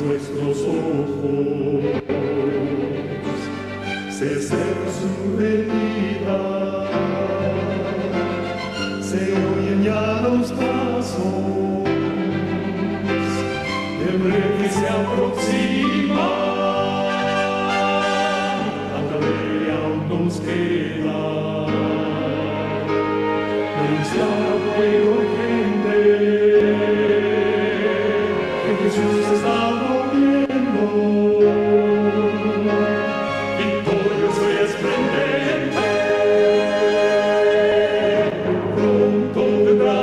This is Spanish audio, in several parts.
nuestros ojos, se seca su herida, se oyen ya los pasos del rey que se aproxima. Tanta pelea aún nos queda, denunciar al pueblo gente que Jesús está volviendo, victorioso y esplendente. Pronto vendrá,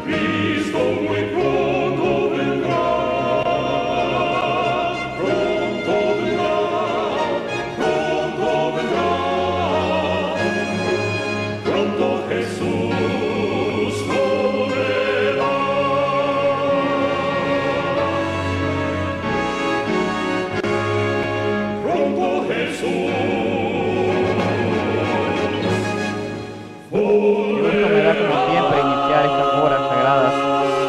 Cristo muy pronto vendrá, pronto vendrá, pronto Jesús volverá. Pronto Jesús Dios me da como siempre iniciar estas horas sagradas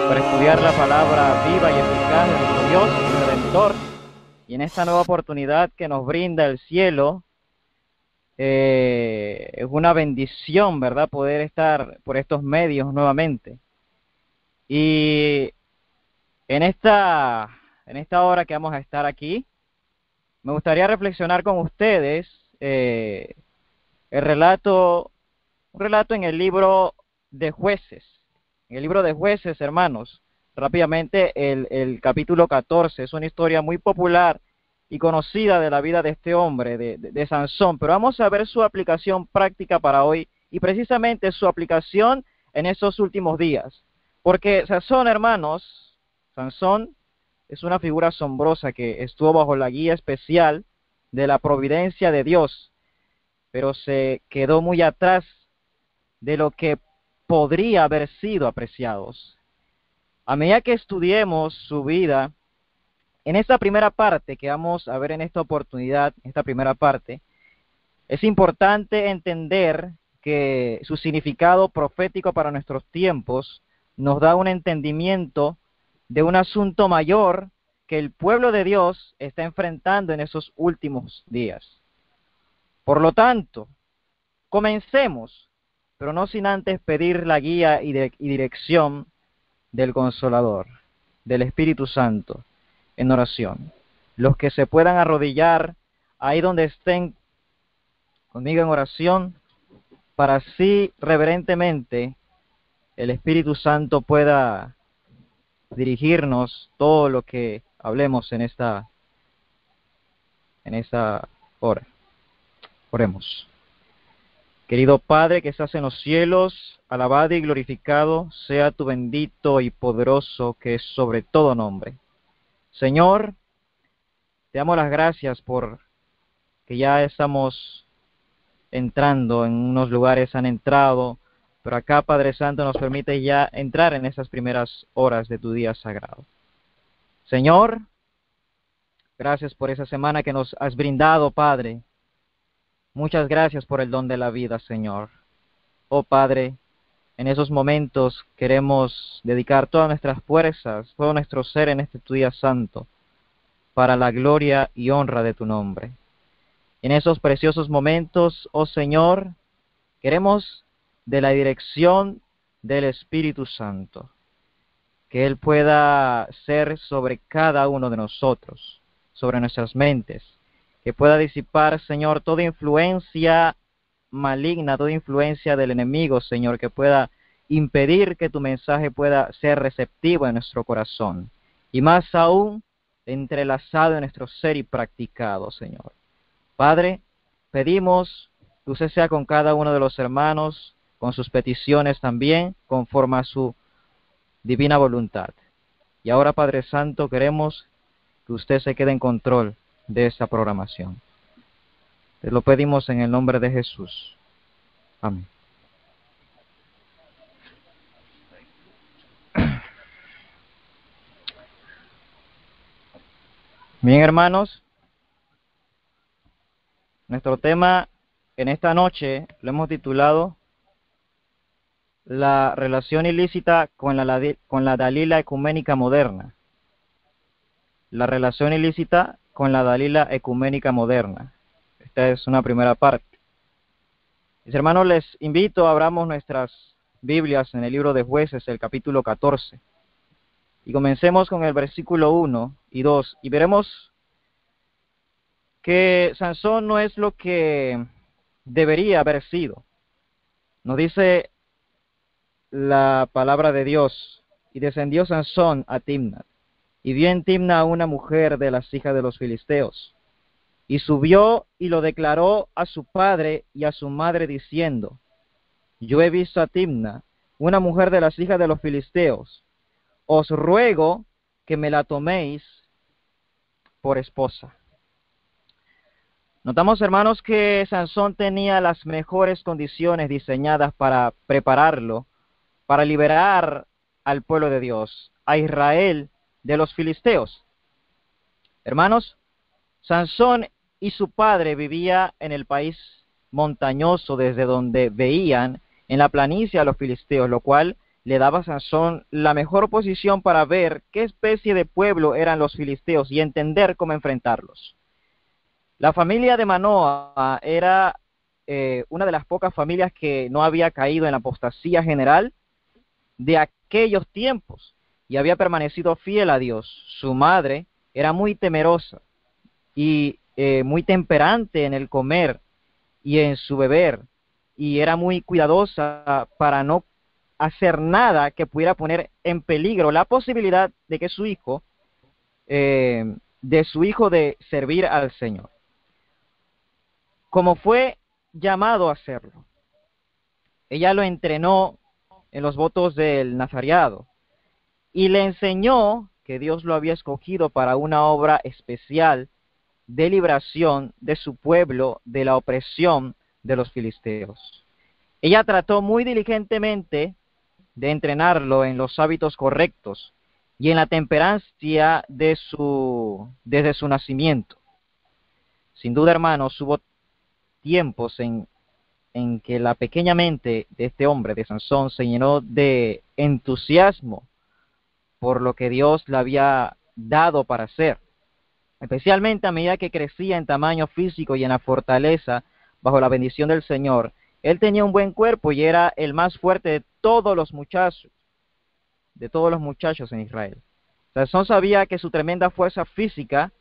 para estudiar la palabra viva y eficaz de nuestro Dios y Redentor. Y en esta nueva oportunidad que nos brinda el cielo, es una bendición, ¿verdad?, poder estar por estos medios nuevamente. Y en esta hora que vamos a estar aquí, me gustaría reflexionar con ustedes un relato en el libro de Jueces. En el libro de Jueces, hermanos, rápidamente el capítulo 14 es una historia muy popular y conocida de la vida de este hombre, de Sansón, pero vamos a ver su aplicación práctica para hoy y precisamente su aplicación en esos últimos días. Porque Sansón, hermanos, Sansón es una figura asombrosa que estuvo bajo la guía especial de la providencia de Dios, pero se quedó muy atrás de lo que podría haber sido apreciados. A medida que estudiemos su vida, en esta primera parte que vamos a ver en esta oportunidad, esta primera parte, es importante entender que su significado profético para nuestros tiempos nos da un entendimiento de un asunto mayor que el pueblo de Dios está enfrentando en esos últimos días. Por lo tanto, comencemos, pero no sin antes pedir la guía y dirección del Consolador, del Espíritu Santo, en oración. Los que se puedan arrodillar ahí donde estén conmigo en oración, para así reverentemente el Espíritu Santo pueda dirigirnos todo lo que hablemos en esta hora. Oremos. Querido Padre que estás en los cielos, alabado y glorificado sea tu bendito y poderoso, que es sobre todo nombre. Señor, te damos las gracias por que ya estamos entrando en unos lugares, han entrado, pero acá, Padre Santo, nos permite ya entrar en esas primeras horas de tu día sagrado. Señor, gracias por esa semana que nos has brindado, Padre. Muchas gracias por el don de la vida, Señor. Oh Padre, en esos momentos queremos dedicar todas nuestras fuerzas, todo nuestro ser en este tu día santo, para la gloria y honra de tu nombre. En esos preciosos momentos, oh Señor, queremos de la dirección del Espíritu Santo, que Él pueda ser sobre cada uno de nosotros, sobre nuestras mentes, que pueda disipar, Señor, toda influencia maligna, toda influencia del enemigo, Señor, que pueda impedir que tu mensaje pueda ser receptivo en nuestro corazón, y más aún, entrelazado en nuestro ser y practicado, Señor. Padre, pedimos que usted sea con cada uno de los hermanos, con sus peticiones también, conforme a su divina voluntad. Y ahora, Padre Santo, queremos que usted se quede en control de esta programación. Te lo pedimos en el nombre de Jesús. Amén. Bien, hermanos, nuestro tema en esta noche lo hemos titulado la relación ilícita con la Dalila ecuménica moderna. La relación ilícita con la Dalila ecuménica moderna. Esta es una primera parte. Mis hermanos, les invito a abramos nuestras Biblias en el libro de Jueces, el capítulo 14. Y comencemos con el versículo 1 y 2. Y veremos que Sansón no es lo que debería haber sido. Nos dice la palabra de Dios: y descendió Sansón a Timnat, y vio en Timna a una mujer de las hijas de los filisteos, y subió y lo declaró a su padre y a su madre, diciendo: yo he visto a Timna, una mujer de las hijas de los filisteos, os ruego que me la toméis por esposa. Notamos, hermanos, que Sansón tenía las mejores condiciones diseñadas para prepararlo, para liberar al pueblo de Dios, a Israel, de los filisteos. Hermanos, Sansón y su padre vivía en el país montañoso, desde donde veían en la planicie a los filisteos, lo cual le daba a Sansón la mejor posición para ver qué especie de pueblo eran los filisteos y entender cómo enfrentarlos. La familia de Manoa era una de las pocas familias que no había caído en la apostasía general de aquellos tiempos y había permanecido fiel a Dios. Su madre era muy temerosa y muy temperante en el comer y en su beber, y era muy cuidadosa para no hacer nada que pudiera poner en peligro la posibilidad de que su hijo, de servir al Señor. Como fue llamado a hacerlo, ella lo entrenó en los votos del Nazareado y le enseñó que Dios lo había escogido para una obra especial de liberación de su pueblo de la opresión de los filisteos. Ella trató muy diligentemente de entrenarlo en los hábitos correctos y en la temperancia desde su nacimiento. Sin duda, hermanos, hubo tiempos en que la pequeña mente de este hombre, de Sansón, se llenó de entusiasmo por lo que Dios le había dado para hacer, especialmente a medida que crecía en tamaño físico y en la fortaleza bajo la bendición del Señor. Él tenía un buen cuerpo y era el más fuerte de todos los muchachos en Israel. Sansón sabía que su tremenda fuerza física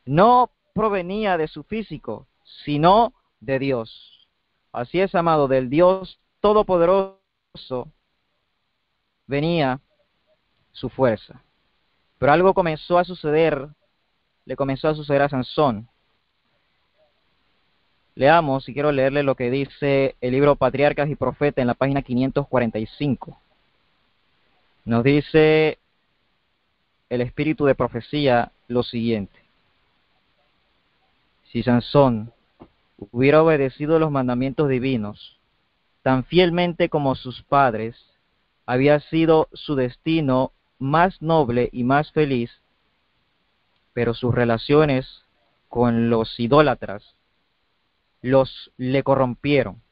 no provenía de su físico, sino de Dios. Así es, amado, del Dios Todopoderoso venía su fuerza. Pero algo le comenzó a suceder a Sansón. Leamos, y quiero leerle lo que dice el libro Patriarcas y Profetas en la página 545. Nos dice el espíritu de profecía lo siguiente: si Sansón hubiera obedecido los mandamientos divinos tan fielmente como sus padres, había sido su destino más noble y más feliz, pero sus relaciones con los idólatras le corrompieron.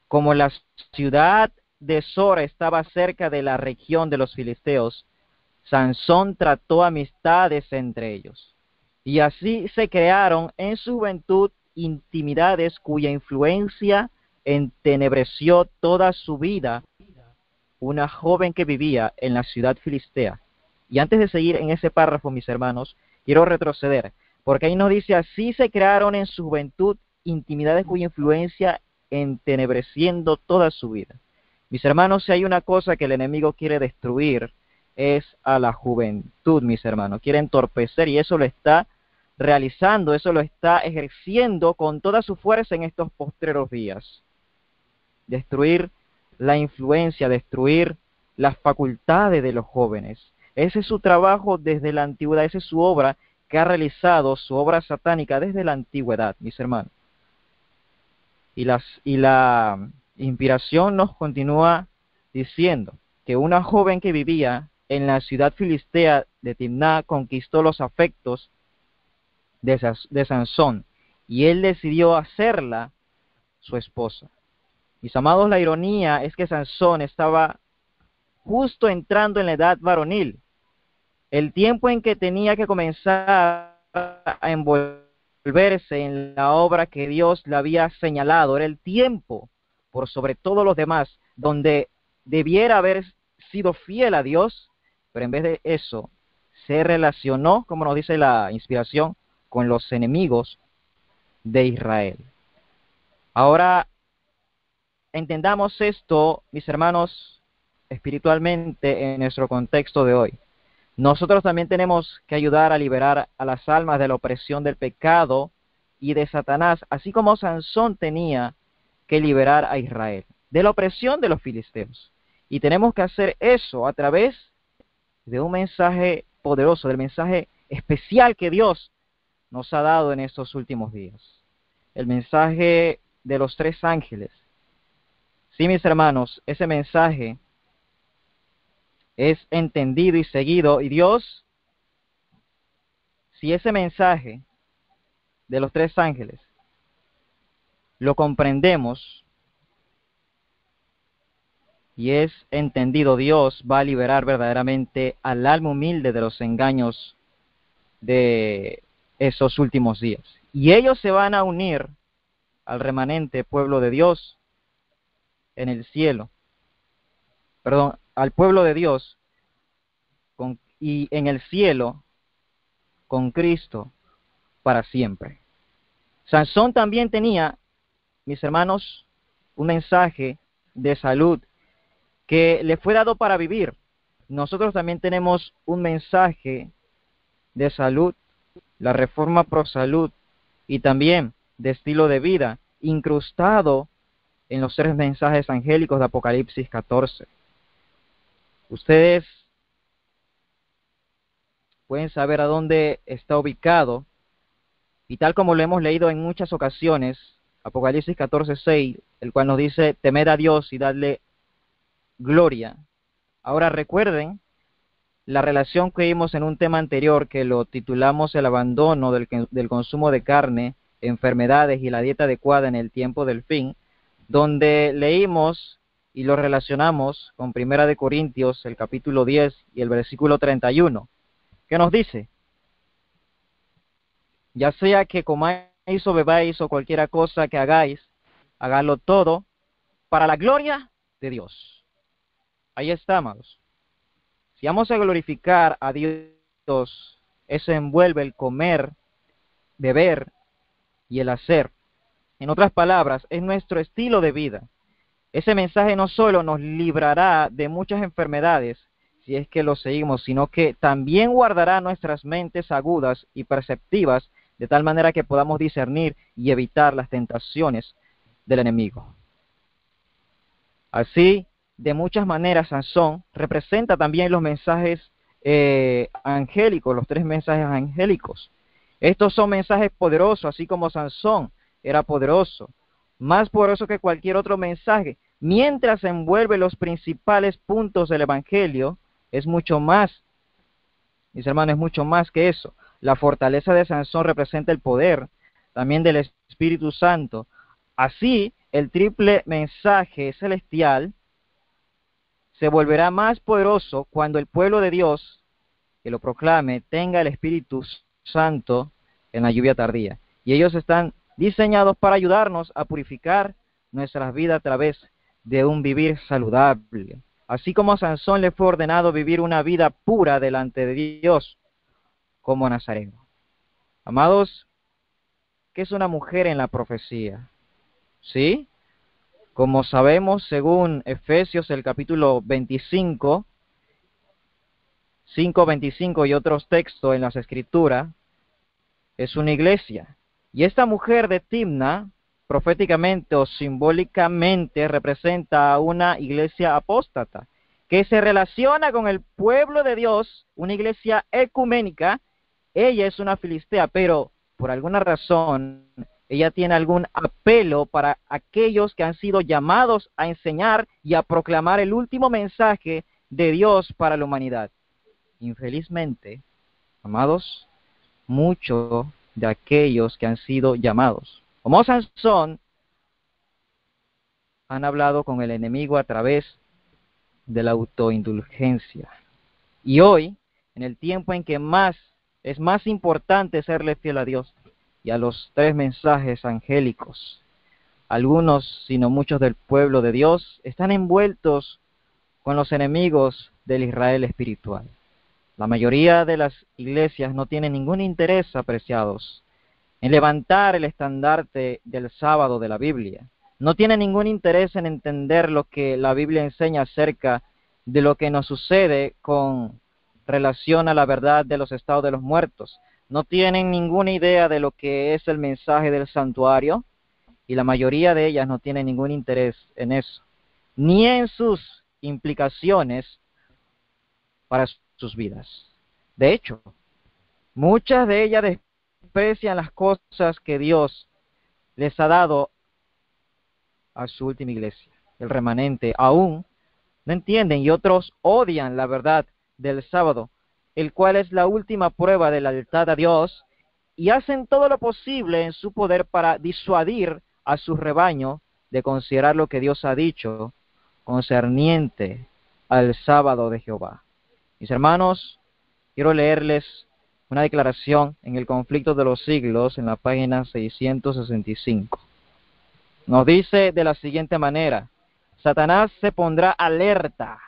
Como la ciudad de Sora estaba cerca de la región de los filisteos, Sansón trató amistades entre ellos, y así se crearon en su juventud intimidades cuya influencia entenebreció toda su vida. Una joven que vivía en la ciudad filistea. Y antes de seguir en ese párrafo, mis hermanos, quiero retroceder, porque ahí nos dice: así se crearon en su juventud intimidades cuya influencia entenebreciendo toda su vida. Mis hermanos, si hay una cosa que el enemigo quiere destruir, es a la juventud, mis hermanos. Quiere entorpecer, y eso lo está realizando, eso lo está ejerciendo con toda su fuerza en estos postreros días. Destruir la influencia, destruir las facultades de los jóvenes. Ese es su trabajo desde la antigüedad, esa es su obra que ha realizado, su obra satánica desde la antigüedad, mis hermanos. Y la inspiración nos continúa diciendo que una joven que vivía en la ciudad filistea de Timná conquistó los afectos de Sansón, y él decidió hacerla su esposa. Mis amados, la ironía es que Sansón estaba justo entrando en la edad varonil, el tiempo en que tenía que comenzar a envolverse en la obra que Dios le había señalado. Era el tiempo, por sobre todos los demás, donde debiera haber sido fiel a Dios, pero en vez de eso, se relacionó, como nos dice la inspiración, con los enemigos de Israel. Ahora, entendamos esto, mis hermanos, espiritualmente en nuestro contexto de hoy. Nosotros también tenemos que ayudar a liberar a las almas de la opresión del pecado y de Satanás, así como Sansón tenía que liberar a Israel de la opresión de los filisteos. Y tenemos que hacer eso a través de un mensaje poderoso, del mensaje especial que Dios nos ha dado en estos últimos días. El mensaje de los tres ángeles. Sí, mis hermanos, ese mensaje es entendido y seguido, y Dios, si ese mensaje de los tres ángeles lo comprendemos y es entendido, Dios va a liberar verdaderamente al alma humilde de los engaños de esos últimos días. Y ellos se van a unir al remanente pueblo de Dios en el cielo, perdón, al pueblo de Dios y en el cielo con Cristo para siempre. Sansón también tenía, mis hermanos, un mensaje de salud que le fue dado para vivir. Nosotros también tenemos un mensaje de salud, la reforma pro salud, y también de estilo de vida, incrustado en los tres mensajes angélicos de Apocalipsis 14. Ustedes pueden saber a dónde está ubicado, y tal como lo hemos leído en muchas ocasiones, Apocalipsis 14:6, el cual nos dice, temed a Dios y dadle gloria. Ahora recuerden la relación que vimos en un tema anterior que lo titulamos el abandono del consumo de carne, enfermedades y la dieta adecuada en el tiempo del fin, donde leímos y lo relacionamos con Primera de Corintios, el capítulo 10 y el versículo 31, que nos dice, ya sea que comáis o bebáis o cualquiera cosa que hagáis, hagadlo todo para la gloria de Dios. Ahí está, amados. Si vamos a glorificar a Dios, eso envuelve el comer, beber y el hacer. En otras palabras, es nuestro estilo de vida. Ese mensaje no solo nos librará de muchas enfermedades, si es que lo seguimos, sino que también guardará nuestras mentes agudas y perceptivas, de tal manera que podamos discernir y evitar las tentaciones del enemigo. Así, de muchas maneras, Sansón representa también los mensajes angélicos, los tres mensajes angélicos. Estos son mensajes poderosos, así como Sansón era poderoso, más poderoso que cualquier otro mensaje. Mientras envuelve los principales puntos del Evangelio, es mucho más, mis hermanos, es mucho más que eso. La fortaleza de Sansón representa el poder también del Espíritu Santo. Así, el triple mensaje celestial se volverá más poderoso cuando el pueblo de Dios que lo proclame tenga el Espíritu Santo en la lluvia tardía. Y ellos están diseñados para ayudarnos a purificar nuestras vidas a través de un vivir saludable. Así como a Sansón le fue ordenado vivir una vida pura delante de Dios como nazareno. Amados, ¿qué es una mujer en la profecía? ¿Sí? Como sabemos, según Efesios, el capítulo 25, 5:25 y otros textos en las Escrituras, es una iglesia. Y esta mujer de Timna, proféticamente o simbólicamente, representa a una iglesia apóstata, que se relaciona con el pueblo de Dios, una iglesia ecuménica. Ella es una filistea, pero por alguna razón ella tiene algún apelo para aquellos que han sido llamados a enseñar y a proclamar el último mensaje de Dios para la humanidad. Infelizmente, amados, muchos de aquellos que han sido llamados, como Sansón, han hablado con el enemigo a través de la autoindulgencia. Y hoy, en el tiempo en que es más importante serle fiel a Dios y a los tres mensajes angélicos, algunos, sino muchos del pueblo de Dios, están envueltos con los enemigos del Israel espiritual. La mayoría de las iglesias no tienen ningún interés, apreciados, en levantar el estandarte del sábado de la Biblia. No tienen ningún interés en entender lo que la Biblia enseña acerca de lo que nos sucede con relación a la verdad de los estados de los muertos. No tienen ninguna idea de lo que es el mensaje del santuario, y la mayoría de ellas no tienen ningún interés en eso, ni en sus implicaciones para sus vidas. De hecho, muchas de ellas desprecian las cosas que Dios les ha dado a su última iglesia. El remanente aún no entienden, y otros odian la verdad del sábado, el cual es la última prueba de la lealtad a Dios, y hacen todo lo posible en su poder para disuadir a su rebaño de considerar lo que Dios ha dicho concerniente al sábado de Jehová. Mis hermanos, quiero leerles una declaración en el Conflicto de los Siglos, en la página 665. Nos dice de la siguiente manera: Satanás se pondrá alerta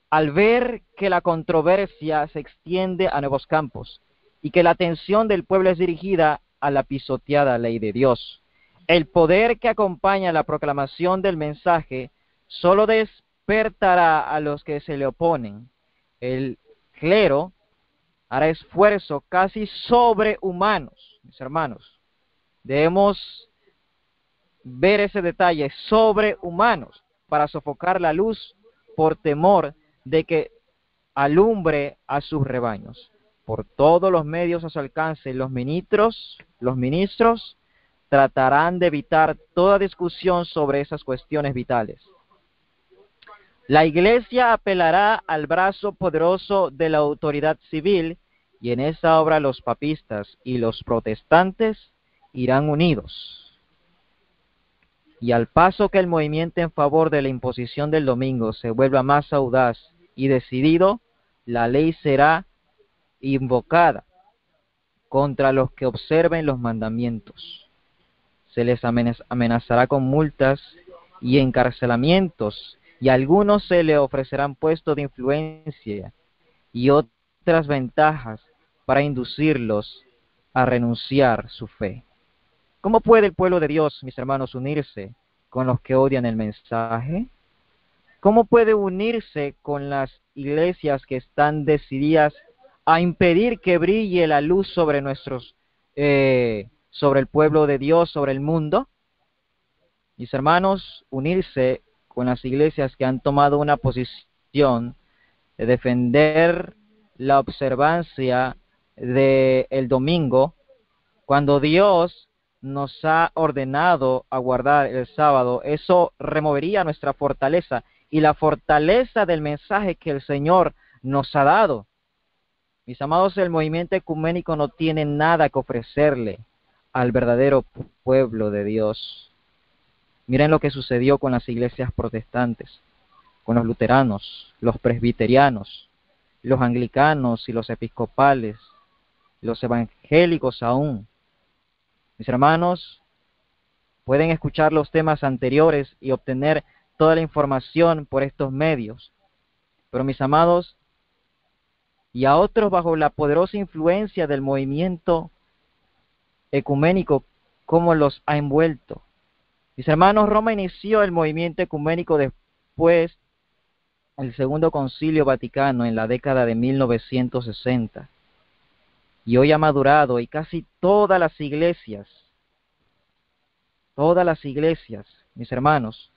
al ver que la controversia se extiende a nuevos campos y que la atención del pueblo es dirigida a la pisoteada ley de Dios. El poder que acompaña la proclamación del mensaje solo despertará a los que se le oponen. El clero hará esfuerzos casi sobrehumanos, mis hermanos. Debemos ver ese detalle, sobrehumanos, para sofocar la luz por temor de que alumbre a sus rebaños. Por todos los medios a su alcance, los ministros tratarán de evitar toda discusión sobre esas cuestiones vitales. La Iglesia apelará al brazo poderoso de la autoridad civil, y en esa obra los papistas y los protestantes irán unidos. Y al paso que el movimiento en favor de la imposición del domingo se vuelva más audaz y decidido, la ley será invocada contra los que observen los mandamientos. Se les amenazará con multas y encarcelamientos, y a algunos se le ofrecerán puestos de influencia y otras ventajas para inducirlos a renunciar su fe. ¿Cómo puede el pueblo de Dios, mis hermanos, unirse con los que odian el mensaje? ¿Cómo puede unirse con las iglesias que están decididas a impedir que brille la luz sobre sobre el pueblo de Dios, sobre el mundo? Mis hermanos, unirse con las iglesias que han tomado una posición de defender la observancia del domingo, cuando Dios nos ha ordenado a guardar el sábado. Eso removería nuestra fortaleza y la fortaleza del mensaje que el Señor nos ha dado. Mis amados, el movimiento ecuménico no tiene nada que ofrecerle al verdadero pueblo de Dios. Miren lo que sucedió con las iglesias protestantes, con los luteranos, los presbiterianos, los anglicanos y los episcopales, los evangélicos aún. Mis hermanos, pueden escuchar los temas anteriores y obtener toda la información por estos medios. Pero mis amados, y a otros bajo la poderosa influencia del movimiento ecuménico, ¿cómo los ha envuelto? Mis hermanos, Roma inició el movimiento ecuménico después del Segundo Concilio Vaticano en la década de 1960. Y hoy ha madurado, y casi todas las iglesias, mis hermanos,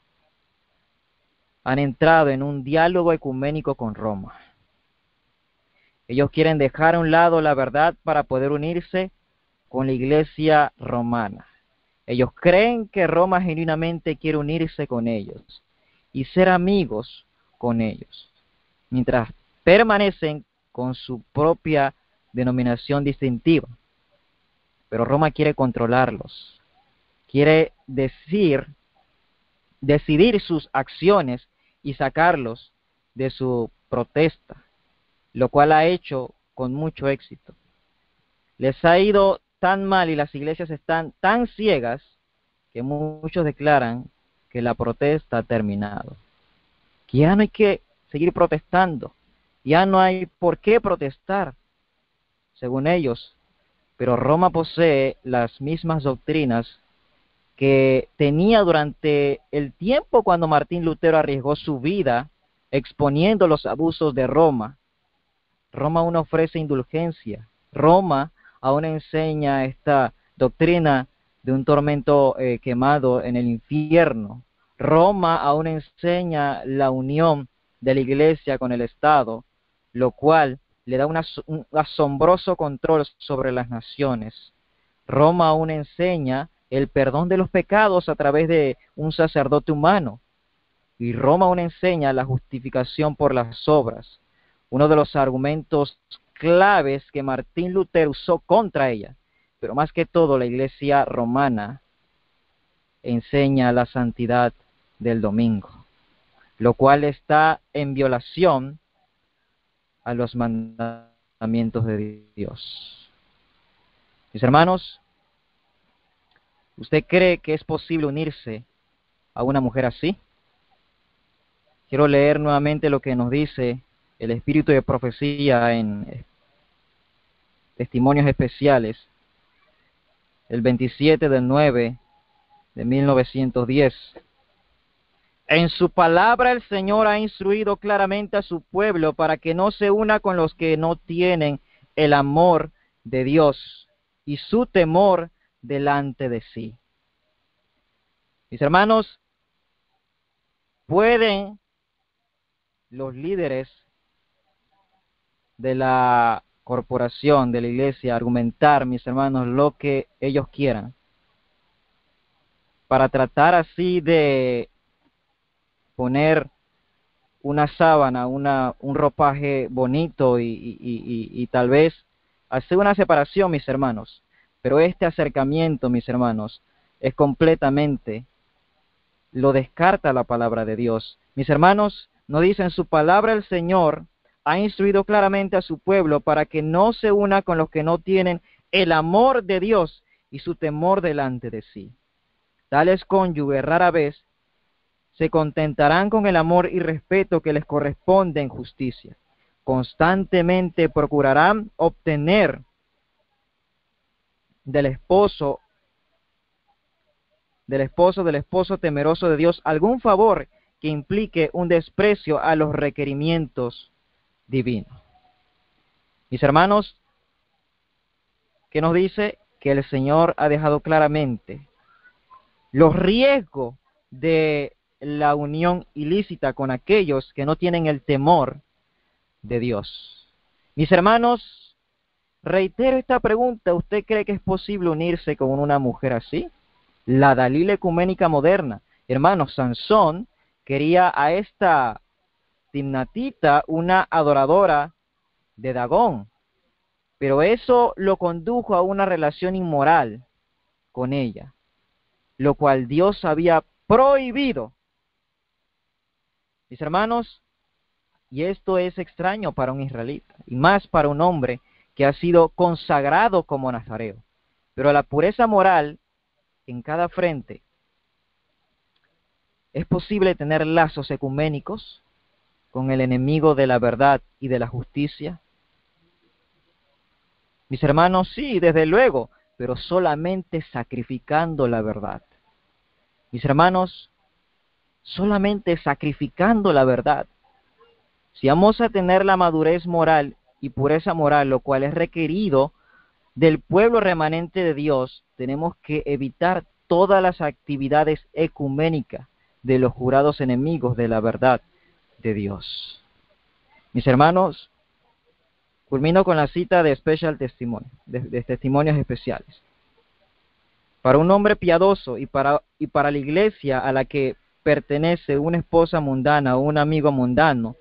han entrado en un diálogo ecuménico con Roma. Ellos quieren dejar a un lado la verdad para poder unirse con la iglesia romana. Ellos creen que Roma genuinamente quiere unirse con ellos y ser amigos con ellos, mientras permanecen con su propia denominación distintiva. Pero Roma quiere controlarlos. Quiere decir decidir sus acciones y sacarlos de su protesta, lo cual ha hecho con mucho éxito. Les ha ido tan mal y las iglesias están tan ciegas que muchos declaran que la protesta ha terminado, que ya no hay que seguir protestando, ya no hay por qué protestar, según ellos. Pero Roma posee las mismas doctrinas que tenía durante el tiempo cuando Martín Lutero arriesgó su vida exponiendo los abusos de Roma. Roma aún ofrece indulgencia. Roma aún enseña esta doctrina de un tormento quemado en el infierno. Roma aún enseña la unión de la iglesia con el Estado, lo cual le da un asombroso control sobre las naciones. Roma aún enseña el perdón de los pecados a través de un sacerdote humano. Y Roma aún enseña la justificación por las obras, uno de los argumentos claves que Martín Lutero usó contra ella. Pero más que todo, la iglesia romana enseña la santidad del domingo, lo cual está en violación a los mandamientos de Dios. Mis hermanos, ¿usted cree que es posible unirse a una mujer así? Quiero leer nuevamente lo que nos dice el espíritu de profecía en Testimonios Especiales, el 27/9/1910. En su palabra el Señor ha instruido claramente a su pueblo para que no se una con los que no tienen el amor de Dios y su temor delante de sí. Mis hermanos, ¿pueden los líderes de la corporación, de la iglesia, argumentar, mis hermanos, lo que ellos quieran, para tratar así de poner una sábana, un ropaje bonito y tal vez hacer una separación, mis hermanos? Pero este acercamiento, mis hermanos, es completamente, lo descarta la palabra de Dios. Mis hermanos, nos dice en su palabra el Señor ha instruido claramente a su pueblo para que no se una con los que no tienen el amor de Dios y su temor delante de sí. Tales cónyuges rara vez se contentarán con el amor y respeto que les corresponde en justicia. Constantemente procurarán obtener del esposo temeroso de Dios algún favor que implique un desprecio a los requerimientos divinos. Mis hermanos, ¿qué nos dice? Que el Señor ha dejado claramente los riesgos de la unión ilícita con aquellos que no tienen el temor de Dios. Mis hermanos, reitero esta pregunta: ¿usted cree que es posible unirse con una mujer así? La Dalila ecuménica moderna. Hermanos, Sansón quería a esta Timnatita, una adoradora de Dagón, pero eso lo condujo a una relación inmoral con ella, lo cual Dios había prohibido. Mis hermanos, y esto es extraño para un israelita, y más para un hombre que ha sido consagrado como nazareo, pero la pureza moral en cada frente. ¿Es posible tener lazos ecuménicos con el enemigo de la verdad y de la justicia? Mis hermanos, sí, desde luego, pero solamente sacrificando la verdad. Mis hermanos, solamente sacrificando la verdad. Si vamos a tener la madurez moral y pureza moral, lo cual es requerido del pueblo remanente de Dios, tenemos que evitar todas las actividades ecuménicas de los jurados enemigos de la verdad de Dios. Mis hermanos, culmino con la cita de Special Testimony, de Testimonios Especiales. Para un hombre piadoso y para la iglesia a la que pertenece una esposa mundana o un amigo mundano,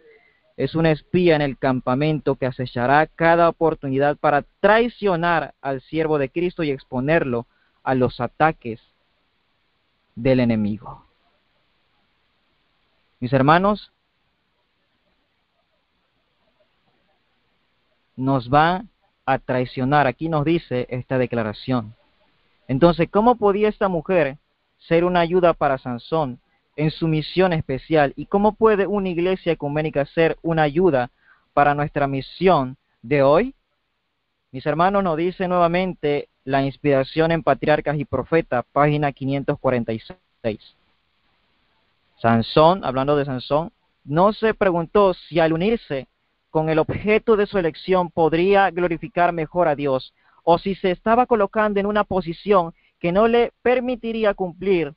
es un espía en el campamento que acechará cada oportunidad para traicionar al siervo de Cristo y exponerlo a los ataques del enemigo. Mis hermanos, nos van a traicionar. Aquí nos dice esta declaración. Entonces, ¿cómo podía esta mujer ser una ayuda para Sansón en su misión especial? ¿Y cómo puede una iglesia ecuménica ser una ayuda para nuestra misión de hoy? Mis hermanos, nos dice nuevamente la inspiración en Patriarcas y Profetas, página 546. Sansón, hablando de Sansón, no se preguntó si al unirse con el objeto de su elección podría glorificar mejor a Dios, o si se estaba colocando en una posición que no le permitiría cumplir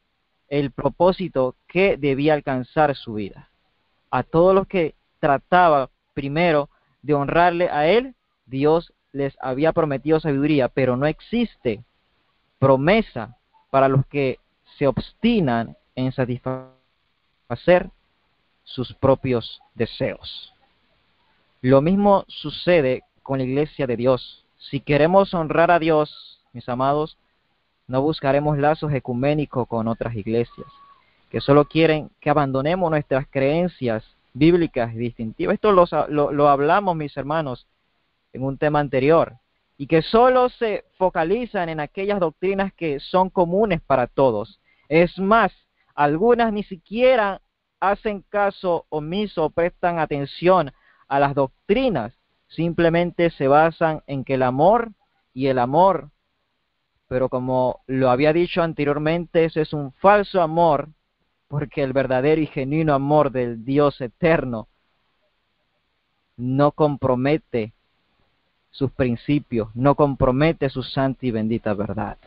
el propósito que debía alcanzar su vida. A todos los que trataba primero de honrarle a él, Dios les había prometido sabiduría, pero no existe promesa para los que se obstinan en satisfacer sus propios deseos. Lo mismo sucede con la iglesia de Dios. Si queremos honrar a Dios, mis amados, no buscaremos lazos ecuménicos con otras iglesias, que solo quieren que abandonemos nuestras creencias bíblicas y distintivas. Esto lo hablamos, mis hermanos, en un tema anterior, y que solo se focalizan en aquellas doctrinas que son comunes para todos. Es más, algunas ni siquiera hacen caso omiso o prestan atención a las doctrinas, simplemente se basan en que el amor y el amor, pero como lo había dicho anteriormente, ese es un falso amor, porque el verdadero y genuino amor del Dios eterno no compromete sus principios, no compromete su santa y bendita verdad.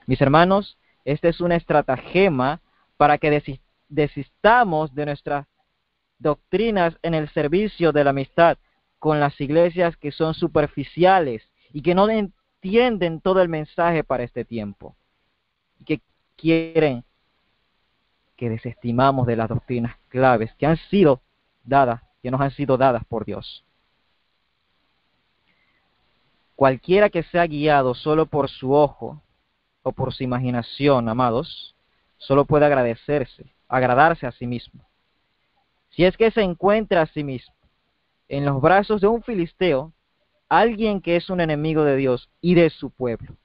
Mis hermanos, esta es una estratagema para que desistamos de nuestras doctrinas en el servicio de la amistad con las iglesias que son superficiales y que no entienden todo el mensaje para este tiempo, y que quieren que desestimamos de las doctrinas claves que han sido dadas, que nos han sido dadas por Dios. Cualquiera que sea guiado solo por su ojo o por su imaginación, amados, solo puede agradarse a sí mismo. Si es que se encuentra a sí mismo en los brazos de un filisteo, alguien que es un enemigo de Dios y de su pueblo.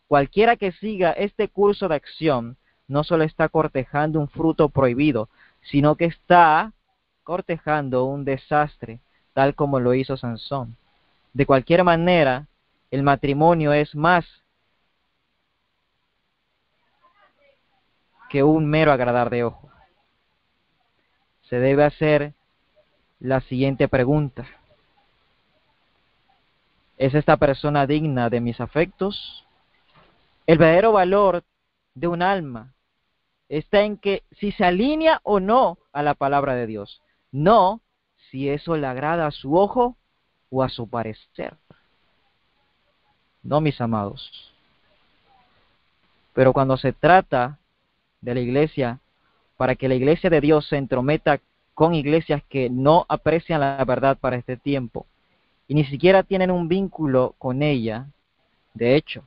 Cualquiera que siga este curso de acción no solo está cortejando un fruto prohibido, sino que está cortejando un desastre, tal como lo hizo Sansón. De cualquier manera, el matrimonio es más que un mero agradar de ojo. Se debe hacer la siguiente pregunta: ¿es esta persona digna de mis afectos? El verdadero valor de un alma está en que si se alinea o no a la palabra de Dios, no si eso le agrada a su ojo o a su parecer. No, mis amados. Pero cuando se trata de la iglesia, para que la iglesia de Dios se entrometa con iglesias que no aprecian la verdad para este tiempo y ni siquiera tienen un vínculo con ella, de hecho,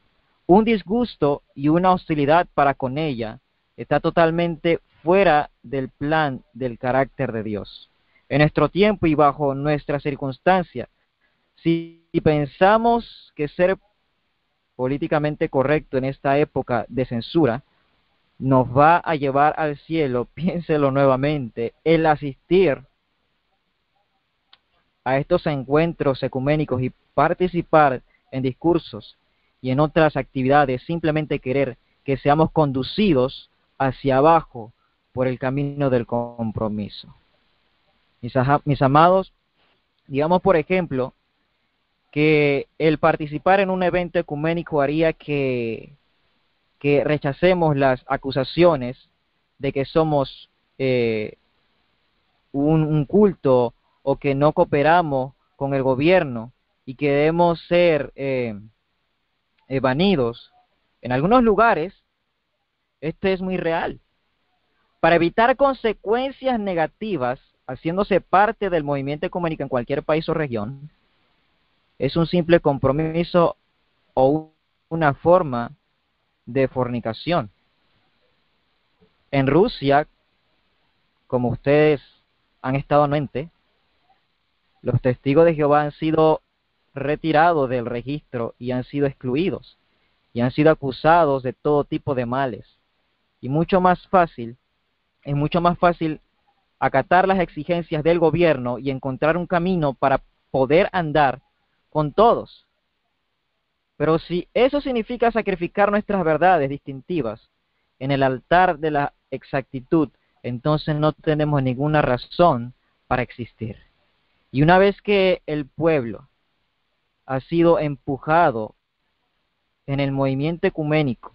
un disgusto y una hostilidad para con ella, está totalmente fuera del plan del carácter de Dios. En nuestro tiempo y bajo nuestras circunstancias, si pensamos que ser políticamente correcto en esta época de censura nos va a llevar al cielo, piénselo nuevamente, el asistir a estos encuentros ecuménicos y participar en discursos y en otras actividades, simplemente querer que seamos conducidos hacia abajo por el camino del compromiso. Mis amados, digamos por ejemplo, que el participar en un evento ecuménico haría que rechacemos las acusaciones de que somos un culto o que no cooperamos con el gobierno y que debemos ser banidos. En algunos lugares, esto es muy real. Para evitar consecuencias negativas, haciéndose parte del movimiento ecuménico en cualquier país o región, es un simple compromiso o una forma de fornicación. En Rusia, como ustedes han estado en mente, los testigos de Jehová han sido retirados del registro y han sido excluidos y han sido acusados de todo tipo de males. Y es mucho más fácil acatar las exigencias del gobierno y encontrar un camino para poder andar con todos. Pero si eso significa sacrificar nuestras verdades distintivas en el altar de la exactitud, entonces no tenemos ninguna razón para existir. Y una vez que el pueblo ha sido empujado en el movimiento ecuménico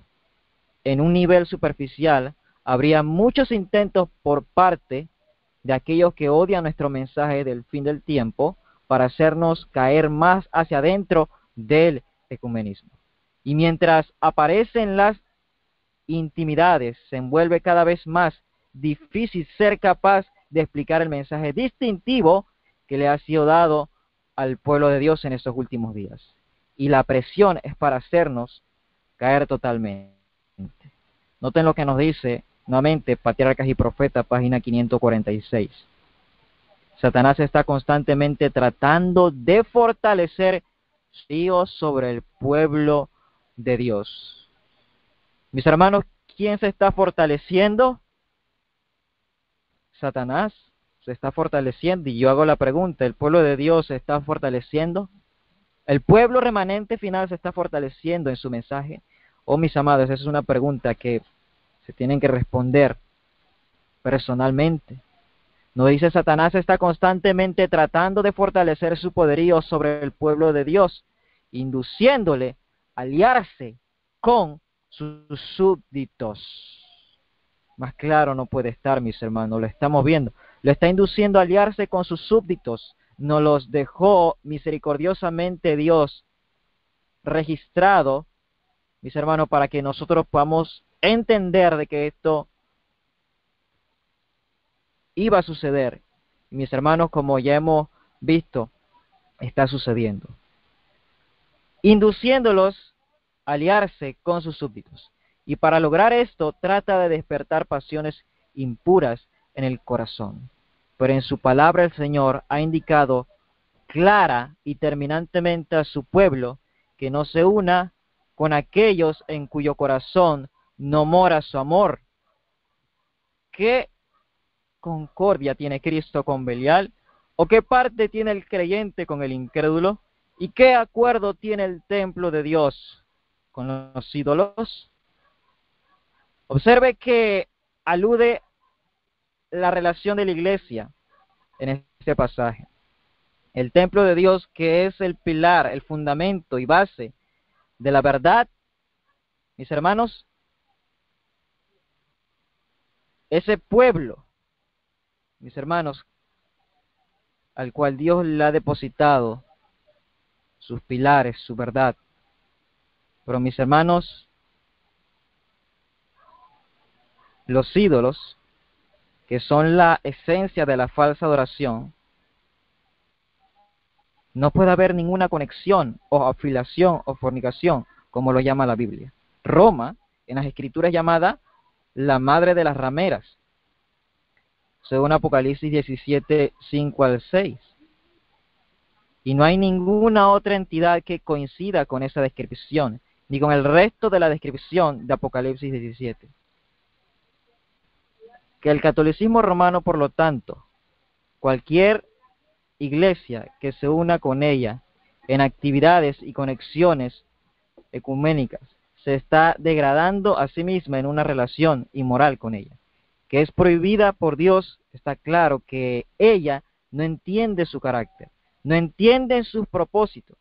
en un nivel superficial, habría muchos intentos por parte de aquellos que odian nuestro mensaje del fin del tiempo para hacernos caer más hacia adentro del ecumenismo. Y mientras aparecen las intimidades, se envuelve cada vez más difícil ser capaz de explicar el mensaje distintivo que le ha sido dado al pueblo de Dios en estos últimos días. Y la presión es para hacernos caer totalmente. Noten lo que nos dice nuevamente Patriarcas y Profetas, página 546. Satanás está constantemente tratando de fortalecer Dios sobre el pueblo de Dios. Mis hermanos, ¿quién se está fortaleciendo? Satanás se está fortaleciendo, y yo hago la pregunta, ¿el pueblo de Dios se está fortaleciendo? ¿El pueblo remanente final se está fortaleciendo en su mensaje? Oh, mis amados, esa es una pregunta que se tienen que responder personalmente. No dice Satanás está constantemente tratando de fortalecer su poderío sobre el pueblo de Dios, induciéndole a aliarse con sus súbditos. Más claro no puede estar, mis hermanos, lo estamos viendo. Lo está induciendo a aliarse con sus súbditos. Nos los dejó misericordiosamente Dios registrado, mis hermanos, para que nosotros podamos entender de que esto iba a suceder. Y mis hermanos, como ya hemos visto, está sucediendo. Induciéndolos a aliarse con sus súbditos. Y para lograr esto, trata de despertar pasiones impuras en el corazón. Pero en su palabra el Señor ha indicado clara y terminantemente a su pueblo que no se una con aquellos en cuyo corazón no mora su amor. ¿Qué concordia tiene Cristo con Belial? ¿O qué parte tiene el creyente con el incrédulo? ¿Y qué acuerdo tiene el templo de Dios con los ídolos? Observe que alude la relación de la iglesia en este pasaje. El templo de Dios, que es el pilar, el fundamento y base de la verdad, mis hermanos, ese pueblo, mis hermanos, al cual Dios le ha depositado sus pilares, su verdad. Pero mis hermanos, los ídolos, que son la esencia de la falsa adoración, no puede haber ninguna conexión o afiliación o fornicación, como lo llama la Biblia. Roma, en las Escrituras, llamada la madre de las rameras, según Apocalipsis 17, 5 al 6. Y no hay ninguna otra entidad que coincida con esa descripción, ni con el resto de la descripción de Apocalipsis 17. Que el catolicismo romano, por lo tanto, cualquier iglesia que se una con ella en actividades y conexiones ecuménicas, se está degradando a sí misma en una relación inmoral con ella, que es prohibida por Dios. Está claro que ella no entiende su carácter, no entiende sus propósitos.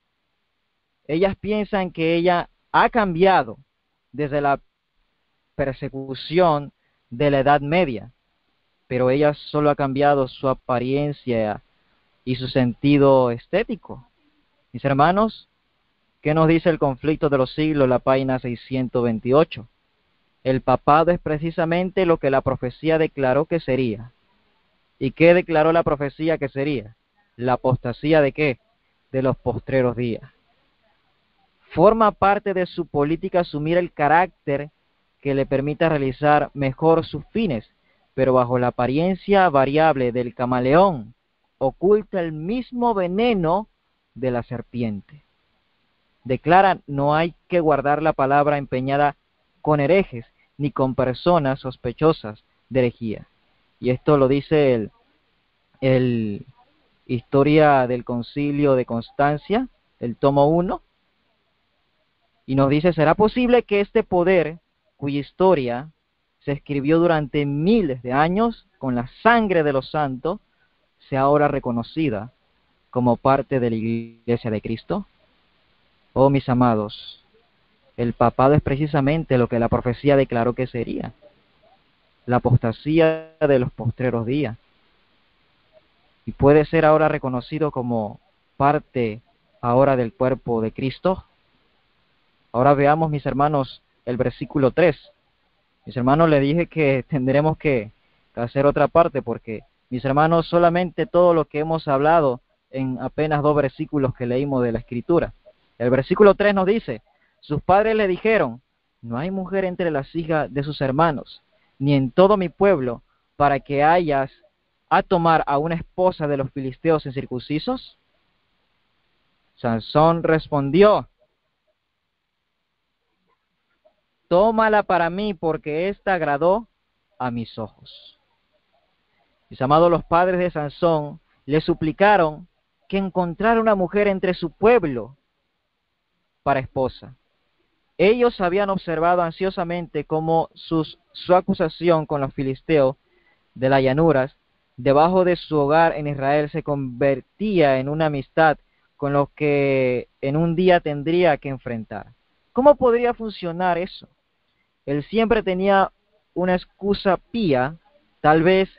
Ellas piensan que ella ha cambiado desde la persecución de la Edad Media, pero ella solo ha cambiado su apariencia y su sentido estético. Mis hermanos, ¿qué nos dice el conflicto de los siglos, la página 628? El papado es precisamente lo que la profecía declaró que sería. ¿Y qué declaró la profecía que sería? La apostasía ¿de qué? De los postreros días. Forma parte de su política asumir el carácter que le permita realizar mejor sus fines, pero bajo la apariencia variable del camaleón, oculta el mismo veneno de la serpiente. Declara, no hay que guardar la palabra empeñada con herejes, ni con personas sospechosas de herejía. Y esto lo dice el Historia del Concilio de Constancia, el tomo 1, y nos dice, ¿será posible que este poder, cuya historia se escribió durante miles de años con la sangre de los santos, sea ahora reconocida como parte de la Iglesia de Cristo? Oh, mis amados, el papado es precisamente lo que la profecía declaró que sería, la apostasía de los postreros días, y puede ser ahora reconocido como parte ahora del cuerpo de Cristo. Ahora veamos, mis hermanos, el versículo 3. Mis hermanos, les dije que tendremos que hacer otra parte, porque, mis hermanos, solamente todo lo que hemos hablado en apenas 2 versículos que leímos de la Escritura. El versículo 3 nos dice, sus padres le dijeron, no hay mujer entre las hijas de sus hermanos, ni en todo mi pueblo, para que hayas a tomar a una esposa de los filisteos incircuncisos. Sansón respondió, tómala para mí, porque ésta agradó a mis ojos. Mis amados, los padres de Sansón le suplicaron que encontrara una mujer entre su pueblo para esposa. Ellos habían observado ansiosamente cómo su acusación con los filisteos de las llanuras, debajo de su hogar en Israel, se convertía en una amistad con los que en un día tendría que enfrentar. ¿Cómo podría funcionar eso? Él siempre tenía una excusa pía, tal vez,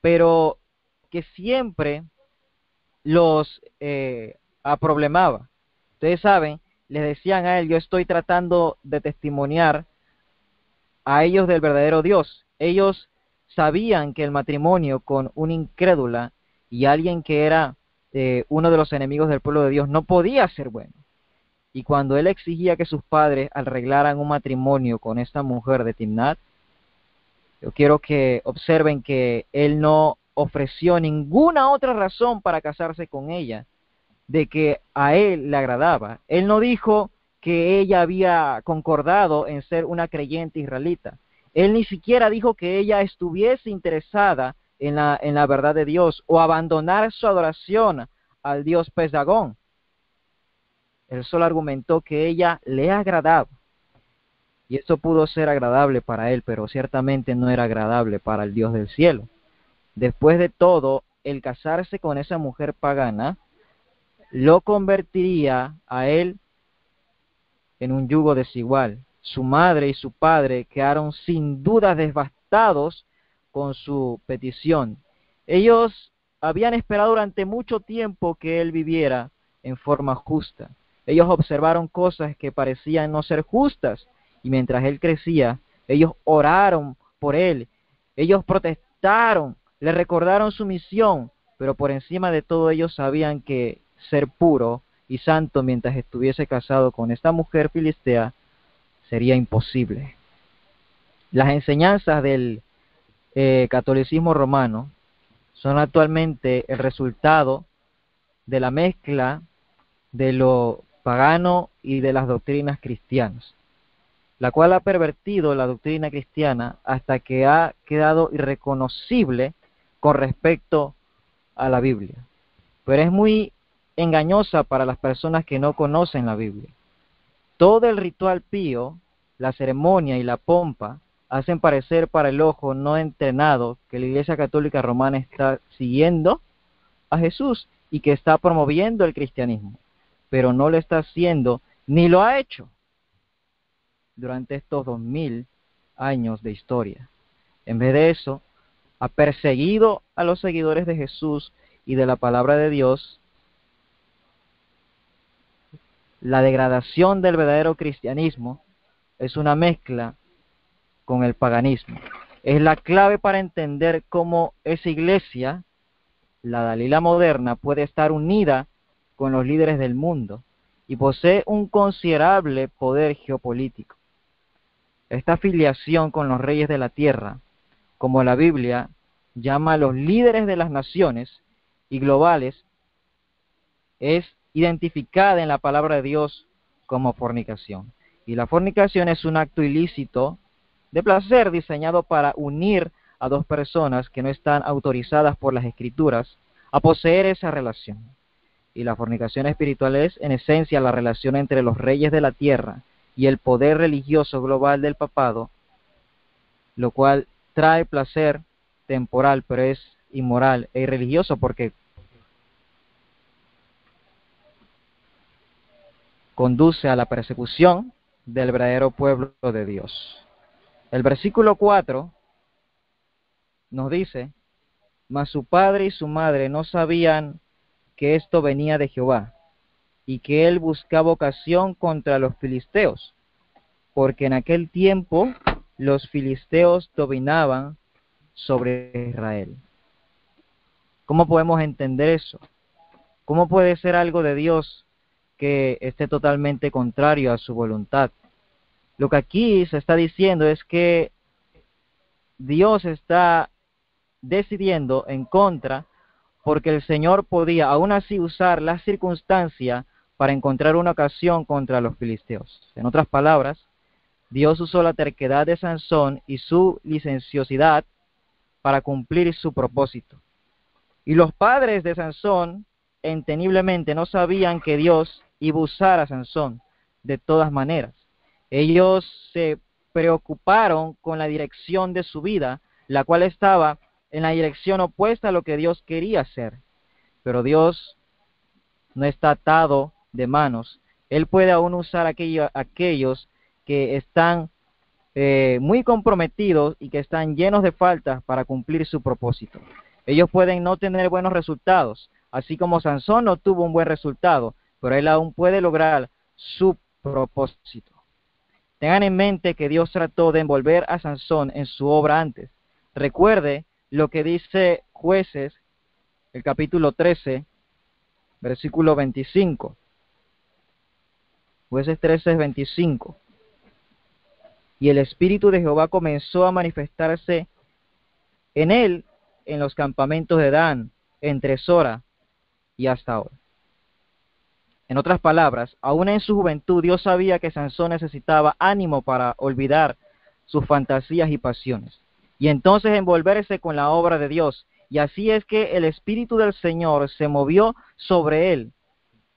pero que siempre los aproblemaba. Ustedes saben, les decían a él, yo estoy tratando de testimoniar a ellos del verdadero Dios. Ellos sabían que el matrimonio con una incrédula y alguien que era uno de los enemigos del pueblo de Dios no podía ser bueno. Y cuando él exigía que sus padres arreglaran un matrimonio con esta mujer de Timnat, yo quiero que observen que él no ofreció ninguna otra razón para casarse con ella, de que a él le agradaba. Él no dijo que ella había concordado en ser una creyente israelita. Él ni siquiera dijo que ella estuviese interesada en la verdad de Dios o abandonar su adoración al dios pez Dagón. Él solo argumentó que ella le agradaba. Y eso pudo ser agradable para él, pero ciertamente no era agradable para el Dios del cielo. Después de todo, el casarse con esa mujer pagana lo convertiría a él en un yugo desigual. Su madre y su padre quedaron sin duda devastados con su petición. Ellos habían esperado durante mucho tiempo que él viviera en forma justa. Ellos observaron cosas que parecían no ser justas, y mientras él crecía, ellos oraron por él, ellos protestaron, le recordaron su misión, pero por encima de todo ellos sabían que ser puro y santo mientras estuviese casado con esta mujer filistea sería imposible. Las enseñanzas del catolicismo romano son actualmente el resultado de la mezcla de lo pagano y de las doctrinas cristianas, la cual ha pervertido la doctrina cristiana hasta que ha quedado irreconocible con respecto a la Biblia. Pero es muy engañosa para las personas que no conocen la Biblia. Todo el ritual pío, la ceremonia y la pompa hacen parecer para el ojo no entrenado que la Iglesia Católica Romana está siguiendo a Jesús y que está promoviendo el cristianismo, pero no lo está haciendo ni lo ha hecho durante estos 2000 años de historia. En vez de eso, ha perseguido a los seguidores de Jesús y de la palabra de Dios. La degradación del verdadero cristianismo es una mezcla con el paganismo. Es la clave para entender cómo esa iglesia, la Dalila moderna, puede estar unida con los líderes del mundo y posee un considerable poder geopolítico. Esta afiliación con los reyes de la tierra como la Biblia llama a los líderes de las naciones y globales, es identificada en la palabra de Dios como fornicación. Y la fornicación es un acto ilícito de placer diseñado para unir a dos personas que no están autorizadas por las Escrituras a poseer esa relación. Y la fornicación espiritual es, en esencia, la relación entre los reyes de la tierra y el poder religioso global del papado, lo cual trae placer temporal, pero es inmoral e irreligioso porque conduce a la persecución del verdadero pueblo de Dios. El versículo 4 nos dice: mas su padre y su madre no sabían que esto venía de Jehová, y que él buscaba ocasión contra los filisteos, porque en aquel tiempo los filisteos dominaban sobre Israel. ¿Cómo podemos entender eso? ¿Cómo puede ser algo de Dios que esté totalmente contrario a su voluntad? Lo que aquí se está diciendo es que Dios está decidiendo en contra, porque el Señor podía aún así usar la circunstancia para encontrar una ocasión contra los filisteos. En otras palabras, Dios usó la terquedad de Sansón y su licenciosidad para cumplir su propósito. Y los padres de Sansón, enteniblemente, no sabían que Dios iba a usar a Sansón de todas maneras. Ellos se preocuparon con la dirección de su vida, la cual estaba en la dirección opuesta a lo que Dios quería hacer. Pero Dios no está atado de manos. Él puede aún usar aquellos que están muy comprometidos y que están llenos de faltas para cumplir su propósito. Ellos pueden no tener buenos resultados, así como Sansón no tuvo un buen resultado, pero él aún puede lograr su propósito. Tengan en mente que Dios trató de envolver a Sansón en su obra antes. Recuerde lo que dice Jueces, el capítulo 13, versículo 25. Jueces 13, 25. Y el Espíritu de Jehová comenzó a manifestarse en él en los campamentos de Dan, entre Sora y hasta ahora. En otras palabras, aún en su juventud, Dios sabía que Sansón necesitaba ánimo para olvidar sus fantasías y pasiones, y entonces envolverse con la obra de Dios. Y así es que el Espíritu del Señor se movió sobre él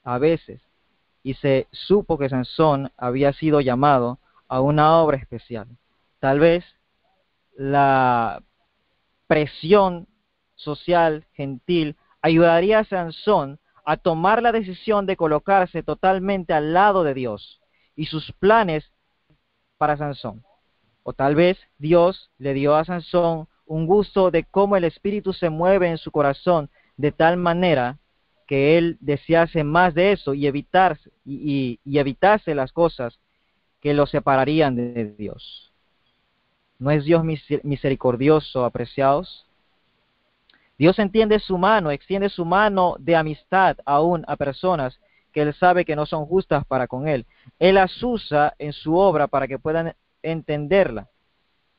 a veces, y se supo que Sansón había sido llamado a una obra especial. Tal vez la presión social, gentil, ayudaría a Sansón a tomar la decisión de colocarse totalmente al lado de Dios y sus planes para Sansón. O tal vez Dios le dio a Sansón un gusto de cómo el Espíritu se mueve en su corazón de tal manera que él desease más de eso y evitase las cosas que lo separarían de Dios. ¿No es Dios misericordioso, apreciados? Dios extiende su mano de amistad aún a personas que Él sabe que no son justas para con Él. Él las usa en su obra para que puedan entenderla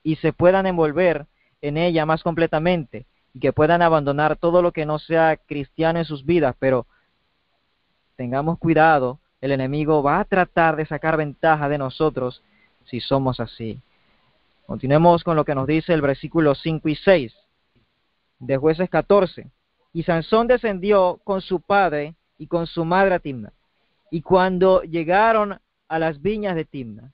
y se puedan envolver en ella más completamente y que puedan abandonar todo lo que no sea cristiano en sus vidas. Pero tengamos cuidado, el enemigo va a tratar de sacar ventaja de nosotros si somos así. Continuemos con lo que nos dice el versículo 5 y 6. De Jueces 14. Y Sansón descendió con su padre y con su madre a Timna. Y cuando llegaron a las viñas de Timna,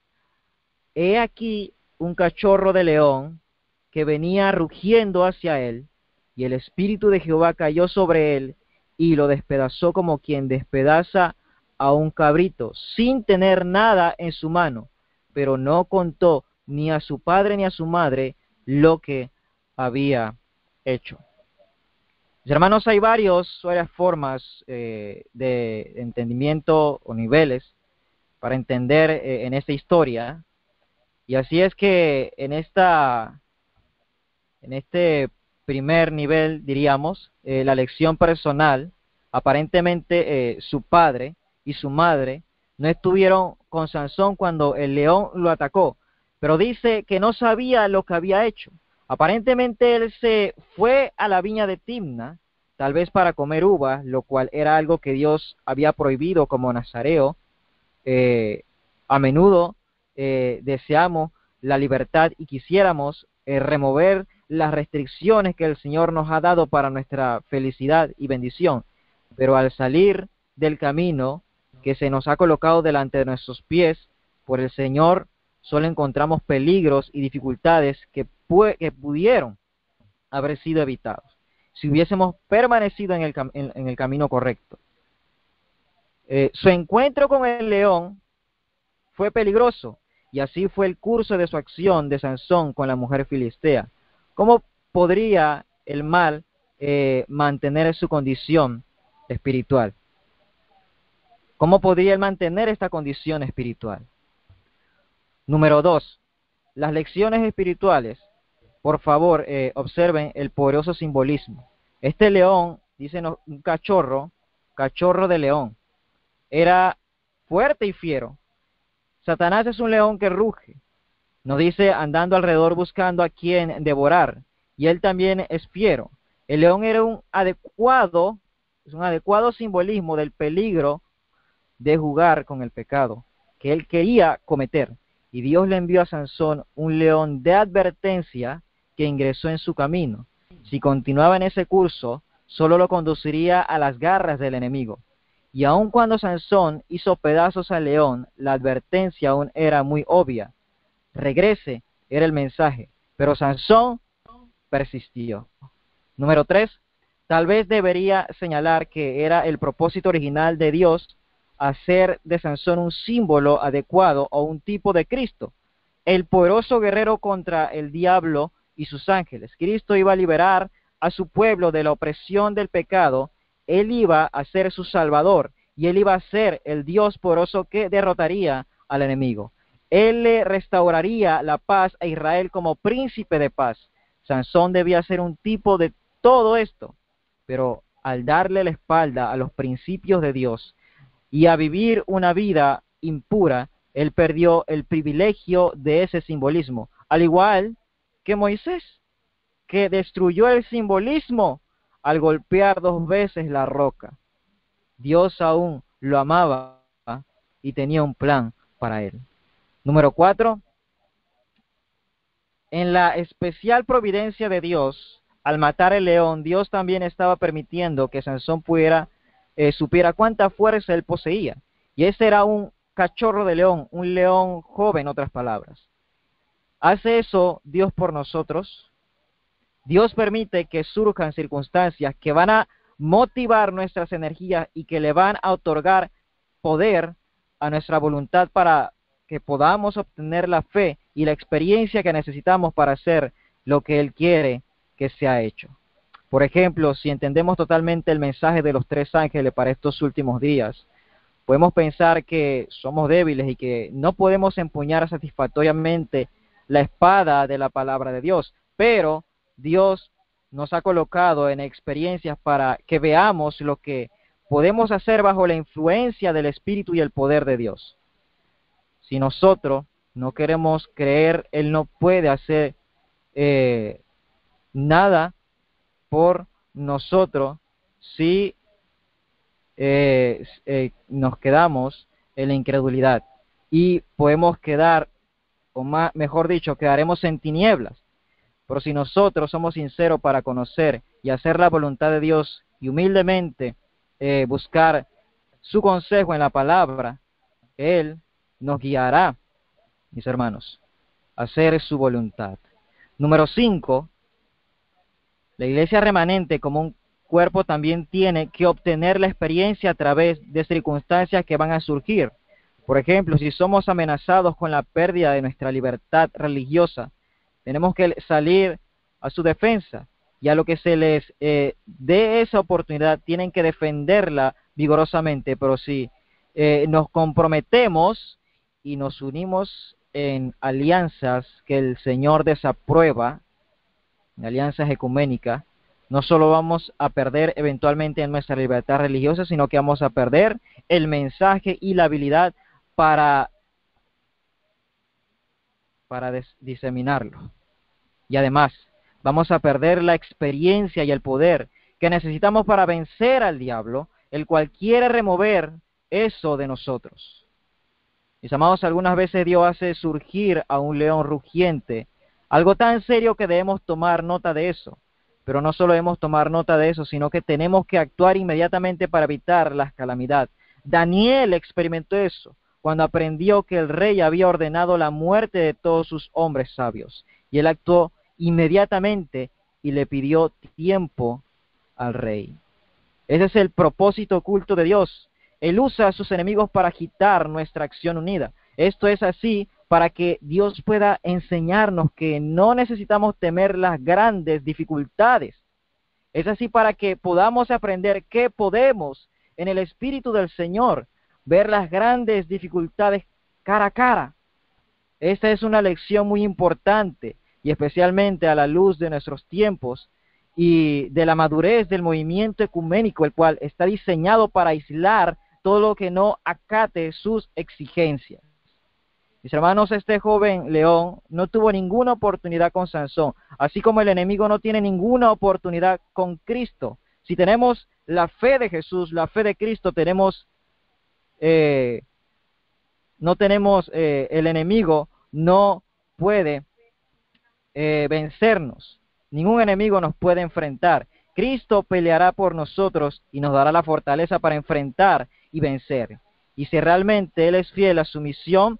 he aquí un cachorro de león que venía rugiendo hacia él, y el Espíritu de Jehová cayó sobre él y lo despedazó como quien despedaza a un cabrito, sin tener nada en su mano, pero no contó ni a su padre ni a su madre lo que había hecho. Mis hermanos, hay varias formas de entendimiento o niveles para entender en esta historia, y así es que en este primer nivel, diríamos, la lección personal, aparentemente su padre y su madre no estuvieron con Sansón cuando el león lo atacó, pero dice que no sabía lo que había hecho. Aparentemente él se fue a la viña de Timna, tal vez para comer uvas, lo cual era algo que Dios había prohibido como nazareo. eh, a menudo deseamos la libertad y quisiéramos remover las restricciones que el Señor nos ha dado para nuestra felicidad y bendición, pero al salir del camino que se nos ha colocado delante de nuestros pies por el Señor, solo encontramos peligros y dificultades que pudieron haber sido evitados si hubiésemos permanecido en el camino correcto. Su encuentro con el león fue peligroso, y así fue el curso de su acción de Sansón con la mujer filistea. ¿Cómo podría el mal mantener su condición espiritual? ¿Cómo podría él mantener esta condición espiritual? Número 2. Las lecciones espirituales. Por favor, observen el poderoso simbolismo. Este león, dicen un cachorro de león, era fuerte y fiero. Satanás es un león que ruge, nos dice andando alrededor buscando a quien devorar, y él también es fiero. El león era un adecuado simbolismo del peligro de jugar con el pecado que él quería cometer, y Dios le envió a Sansón un león de advertencia que ingresó en su camino. Si continuaba en ese curso, solo lo conduciría a las garras del enemigo. Y aun cuando Sansón hizo pedazos al león, la advertencia aún era muy obvia. Regrese, era el mensaje, pero Sansón persistió. Número 3. Tal vez debería señalar que era el propósito original de Dios hacer de Sansón un símbolo adecuado o un tipo de Cristo, el poderoso guerrero contra el diablo y sus ángeles. Cristo iba a liberar a su pueblo de la opresión del pecado. Él iba a ser su salvador y él iba a ser el Dios poderoso que derrotaría al enemigo. Él le restauraría la paz a Israel como príncipe de paz. Sansón debía ser un tipo de todo esto, pero al darle la espalda a los principios de Dios y a vivir una vida impura, él perdió el privilegio de ese simbolismo, al igual que Moisés, que destruyó el simbolismo al golpear 2 veces la roca. Dios aún lo amaba y tenía un plan para él. Número 4. En la especial providencia de Dios, al matar el león, Dios también estaba permitiendo que Sansón supiera cuánta fuerza él poseía. Y ese era un cachorro de león, un león joven, en otras palabras. ¿Hace eso Dios por nosotros? Dios permite que surjan circunstancias que van a motivar nuestras energías y que le van a otorgar poder a nuestra voluntad para que podamos obtener la fe y la experiencia que necesitamos para hacer lo que Él quiere que sea hecho. Por ejemplo, si entendemos totalmente el mensaje de los 3 ángeles para estos últimos días, podemos pensar que somos débiles y que no podemos empuñar satisfactoriamente la espada de la palabra de Dios, pero Dios nos ha colocado en experiencias para que veamos lo que podemos hacer bajo la influencia del Espíritu y el poder de Dios. Si nosotros no queremos creer, Él no puede hacer nada por nosotros si nos quedamos en la incredulidad, y podemos quedar, o mejor dicho, quedaremos en tinieblas. Pero si nosotros somos sinceros para conocer y hacer la voluntad de Dios y humildemente buscar su consejo en la palabra, Él nos guiará, mis hermanos, a hacer su voluntad. Número 5. La iglesia remanente como un cuerpo también tiene que obtener la experiencia a través de circunstancias que van a surgir. Por ejemplo, si somos amenazados con la pérdida de nuestra libertad religiosa, tenemos que salir a su defensa, y a lo que se les dé esa oportunidad tienen que defenderla vigorosamente. Pero si nos comprometemos y nos unimos en alianzas que el Señor desaprueba, en alianzas ecuménicas, no solo vamos a perder eventualmente en nuestra libertad religiosa, sino que vamos a perder el mensaje y la habilidad para diseminarlo. Y además, Vamos a perder la experiencia y el poder que necesitamos para vencer al diablo, el cual quiere remover eso de nosotros. Mis amados, algunas veces Dios hace surgir a un león rugiente, algo tan serio que debemos tomar nota de eso. Pero no solo debemos tomar nota de eso, sino que tenemos que actuar inmediatamente para evitar las calamidades. Daniel experimentó eso cuando aprendió que el rey había ordenado la muerte de todos sus hombres sabios. Y él actuó inmediatamente y le pidió tiempo al rey. Ese es el propósito oculto de Dios. Él usa a sus enemigos para agitar nuestra acción unida. Esto es así para que Dios pueda enseñarnos que no necesitamos temer las grandes dificultades. Es así para que podamos aprender que podemos, en el Espíritu del Señor, ver las grandes dificultades cara a cara. Esta es una lección muy importante, y especialmente a la luz de nuestros tiempos y de la madurez del movimiento ecuménico, el cual está diseñado para aislar todo lo que no acate sus exigencias. Mis hermanos, este joven león no tuvo ninguna oportunidad con Sansón, así como el enemigo no tiene ninguna oportunidad con Cristo. Si tenemos la fe de Jesús, la fe de Cristo, no tenemos, el enemigo no puede vencernos. Ningún enemigo nos puede enfrentar. Cristo peleará por nosotros y nos dará la fortaleza para enfrentar y vencer. Y si realmente Él es fiel a su misión,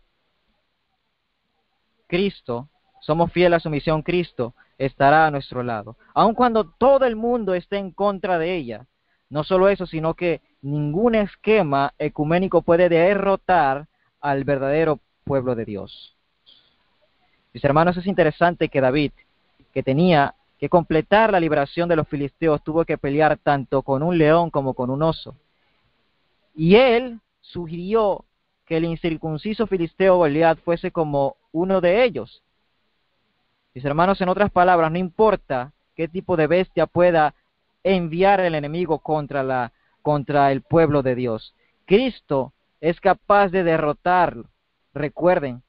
somos fieles a su misión, Cristo estará a nuestro lado. Aun cuando todo el mundo esté en contra de ella. No solo eso, sino que ningún esquema ecuménico puede derrotar al verdadero pueblo de Dios. Mis hermanos, es interesante que David, que tenía que completar la liberación de los filisteos, tuvo que pelear tanto con un león como con un oso. Y él sugirió que el incircunciso filisteo Goliat fuese como uno de ellos. Mis hermanos, en otras palabras, no importa qué tipo de bestia pueda enviar el enemigo contra el pueblo de Dios, Cristo es capaz de derrotarlo. Recuerden,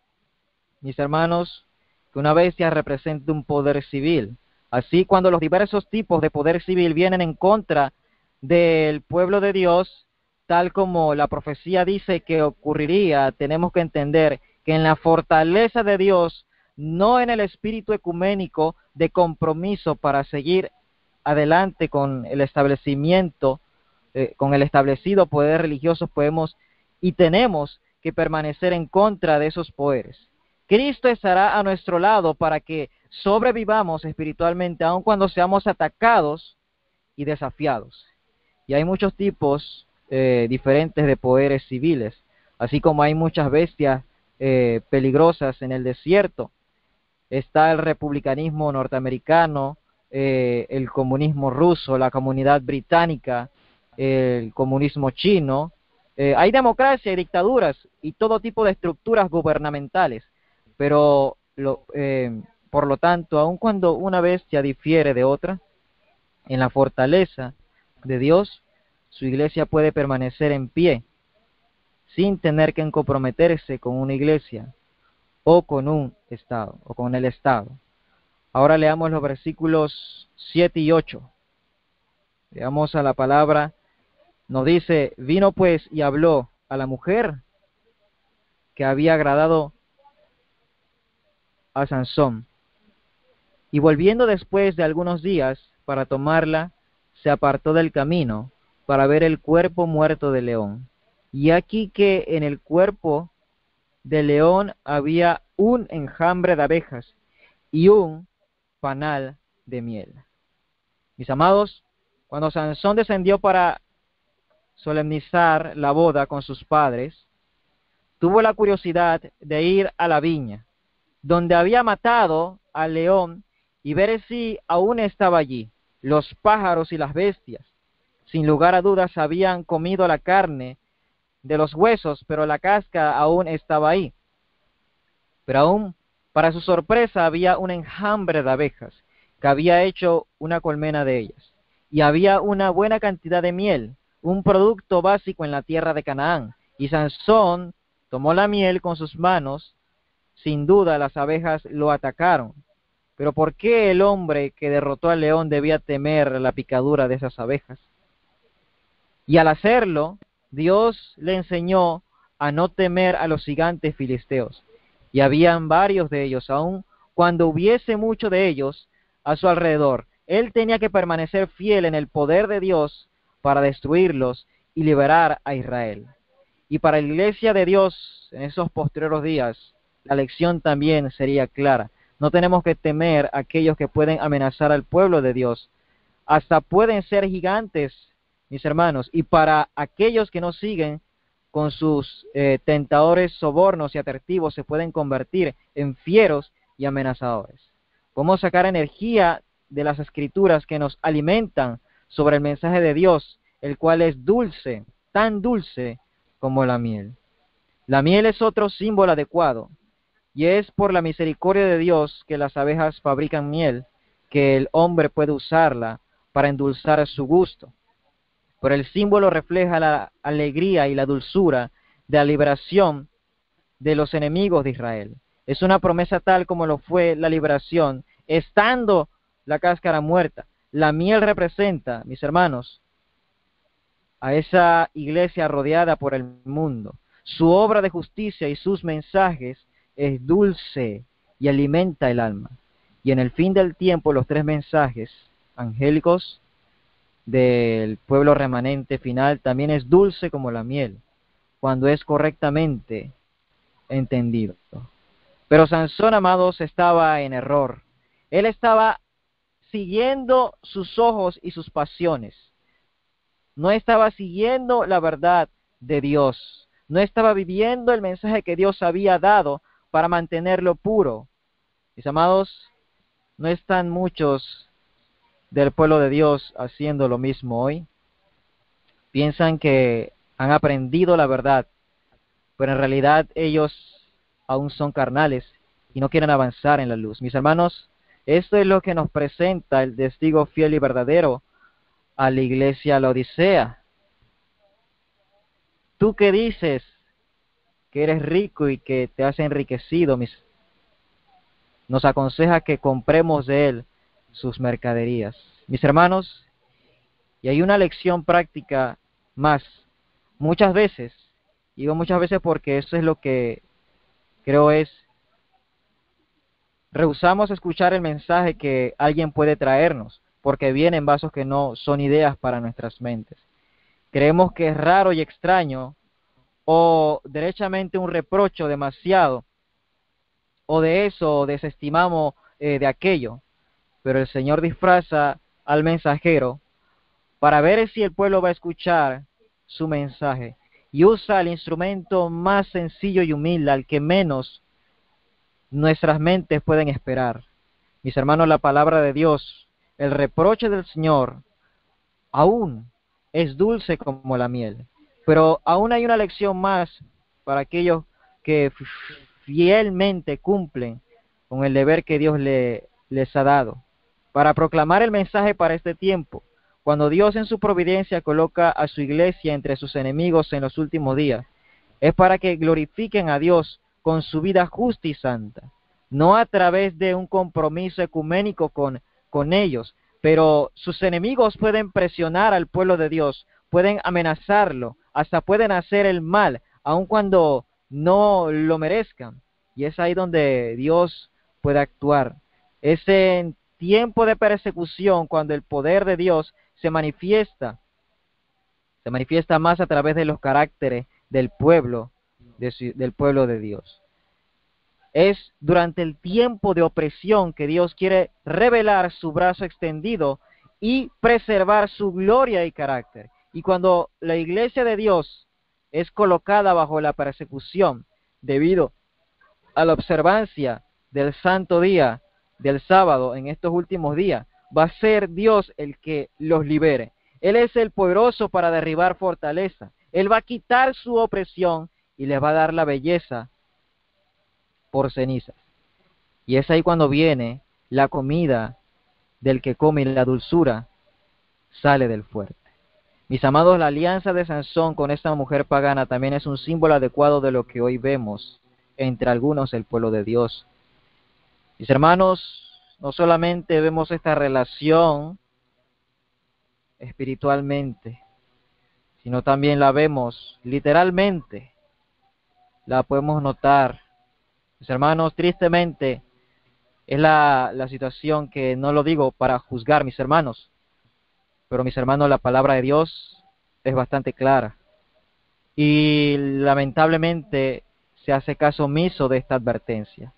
mis hermanos, que una bestia representa un poder civil. Así, cuando los diversos tipos de poder civil vienen en contra del pueblo de Dios, tal como la profecía dice que ocurriría, tenemos que entender que en la fortaleza de Dios, no en el espíritu ecuménico de compromiso para seguir adelante con el establecimiento, con el establecido poder religioso, podemos y tenemos que permanecer en contra de esos poderes. Cristo estará a nuestro lado para que sobrevivamos espiritualmente, aun cuando seamos atacados y desafiados. Y hay muchos tipos diferentes de poderes civiles, así como hay muchas bestias peligrosas en el desierto. Está el republicanismo norteamericano, el comunismo ruso, la comunidad británica, el comunismo chino. Hay democracia y dictaduras y todo tipo de estructuras gubernamentales, pero por lo tanto, aun cuando una bestia difiere de otra, en la fortaleza de Dios, su iglesia puede permanecer en pie, sin tener que comprometerse con una iglesia o con un estado, o con el estado. Ahora leamos los versículos 7 y 8. Veamos a la palabra. Nos dice: vino pues y habló a la mujer que había agradado a Sansón. Y volviendo después de algunos días para tomarla, se apartó del camino para ver el cuerpo muerto del león. Y aquí que en el cuerpo del león había un enjambre de abejas y un panal de miel. Mis amados, cuando Sansón descendió para solemnizar la boda con sus padres, tuvo la curiosidad de ir a la viña, donde había matado al león, y ver si aún estaba allí. Los pájaros y las bestias, sin lugar a dudas, habían comido la carne de los huesos, pero la cáscara aún estaba ahí. Pero aún, para su sorpresa, había un enjambre de abejas, que había hecho una colmena de ellas. Y había una buena cantidad de miel, un producto básico en la tierra de Canaán. Y Sansón tomó la miel con sus manos. Sin duda las abejas lo atacaron, Pero ¿por qué el hombre que derrotó al león debía temer la picadura de esas abejas? Y al hacerlo, Dios le enseñó a no temer a los gigantes filisteos. Y habían varios de ellos, aun cuando hubiese mucho de ellos a su alrededor. Él tenía que permanecer fiel en el poder de Dios para destruirlos y liberar a Israel. Y para la iglesia de Dios en esos posteriores días, la lección también sería clara. No tenemos que temer a aquellos que pueden amenazar al pueblo de Dios. Hasta pueden ser gigantes, mis hermanos, y para aquellos que no siguen con sus tentadores sobornos y atractivos, se pueden convertir en fieros y amenazadores. Podemos sacar energía de las escrituras que nos alimentan sobre el mensaje de Dios, el cual es dulce, tan dulce como la miel. La miel es otro símbolo adecuado, y es por la misericordia de Dios que las abejas fabrican miel, que el hombre puede usarla para endulzar su gusto. Pero el símbolo refleja la alegría y la dulzura de la liberación de los enemigos de Israel. Es una promesa tal como lo fue la liberación, estando la cáscara muerta. La miel representa, mis hermanos, a esa iglesia rodeada por el mundo. Su obra de justicia y sus mensajes es dulce y alimenta el alma. Y en el fin del tiempo, los tres mensajes angélicos del pueblo remanente final también es dulce como la miel, cuando es correctamente entendido. Pero Sansón, amados, estaba en error. Él estaba siguiendo sus ojos y sus pasiones. No estaba siguiendo la verdad de Dios. No estaba viviendo el mensaje que Dios había dado para mantenerlo puro. Mis amados, no están muchos del pueblo de Dios haciendo lo mismo hoy. Piensan que han aprendido la verdad, pero en realidad ellos aún son carnales y no quieren avanzar en la luz. Mis hermanos, esto es lo que nos presenta el testigo fiel y verdadero a la iglesia Laodicea. Tú que dices que eres rico y que te has enriquecido, nos aconseja que compremos de él sus mercaderías. Mis hermanos, y hay una lección práctica más. Muchas veces, digo muchas veces porque eso es lo que creo es, rehusamos escuchar el mensaje que alguien puede traernos, porque vienen vasos que no son ideas para nuestras mentes. Creemos que es raro y extraño, o derechamente un reprocho demasiado, o de eso, o desestimamos de aquello. Pero el Señor disfraza al mensajero para ver si el pueblo va a escuchar su mensaje, y usa el instrumento más sencillo y humilde, al que menos nuestras mentes pueden esperar. Mis hermanos, la palabra de Dios, el reproche del Señor, aún es dulce como la miel. Pero aún hay una lección más para aquellos que fielmente cumplen con el deber que Dios les ha dado, para proclamar el mensaje para este tiempo. Cuando Dios en su providencia coloca a su iglesia entre sus enemigos en los últimos días, es para que glorifiquen a Dios con su vida justa y santa, no a través de un compromiso ecuménico con ellos, pero sus enemigos pueden presionar al pueblo de Dios, pueden amenazarlo, hasta pueden hacer el mal, aun cuando no lo merezcan. Y es ahí donde Dios puede actuar. Es en tiempo de persecución cuando el poder de Dios se manifiesta más a través de los caracteres del pueblo, del pueblo de Dios. Es durante el tiempo de opresión que Dios quiere revelar su brazo extendido y preservar su gloria y carácter. Y cuando la iglesia de Dios es colocada bajo la persecución debido a la observancia del santo día, del sábado, en estos últimos días, va a ser Dios el que los libere. Él es el poderoso para derribar fortaleza. Él va a quitar su opresión y les va a dar la belleza por cenizas. Y es ahí cuando viene la comida del que come y la dulzura sale del fuerte. Mis amados, la alianza de Sansón con esta mujer pagana también es un símbolo adecuado de lo que hoy vemos entre algunos del pueblo de Dios. Mis hermanos, no solamente vemos esta relación espiritualmente, sino también la vemos literalmente, la podemos notar. Mis hermanos, tristemente, es la situación que no lo digo para juzgar, mis hermanos, pero mis hermanos, la palabra de Dios es bastante clara. Y lamentablemente se hace caso omiso de esta advertencia.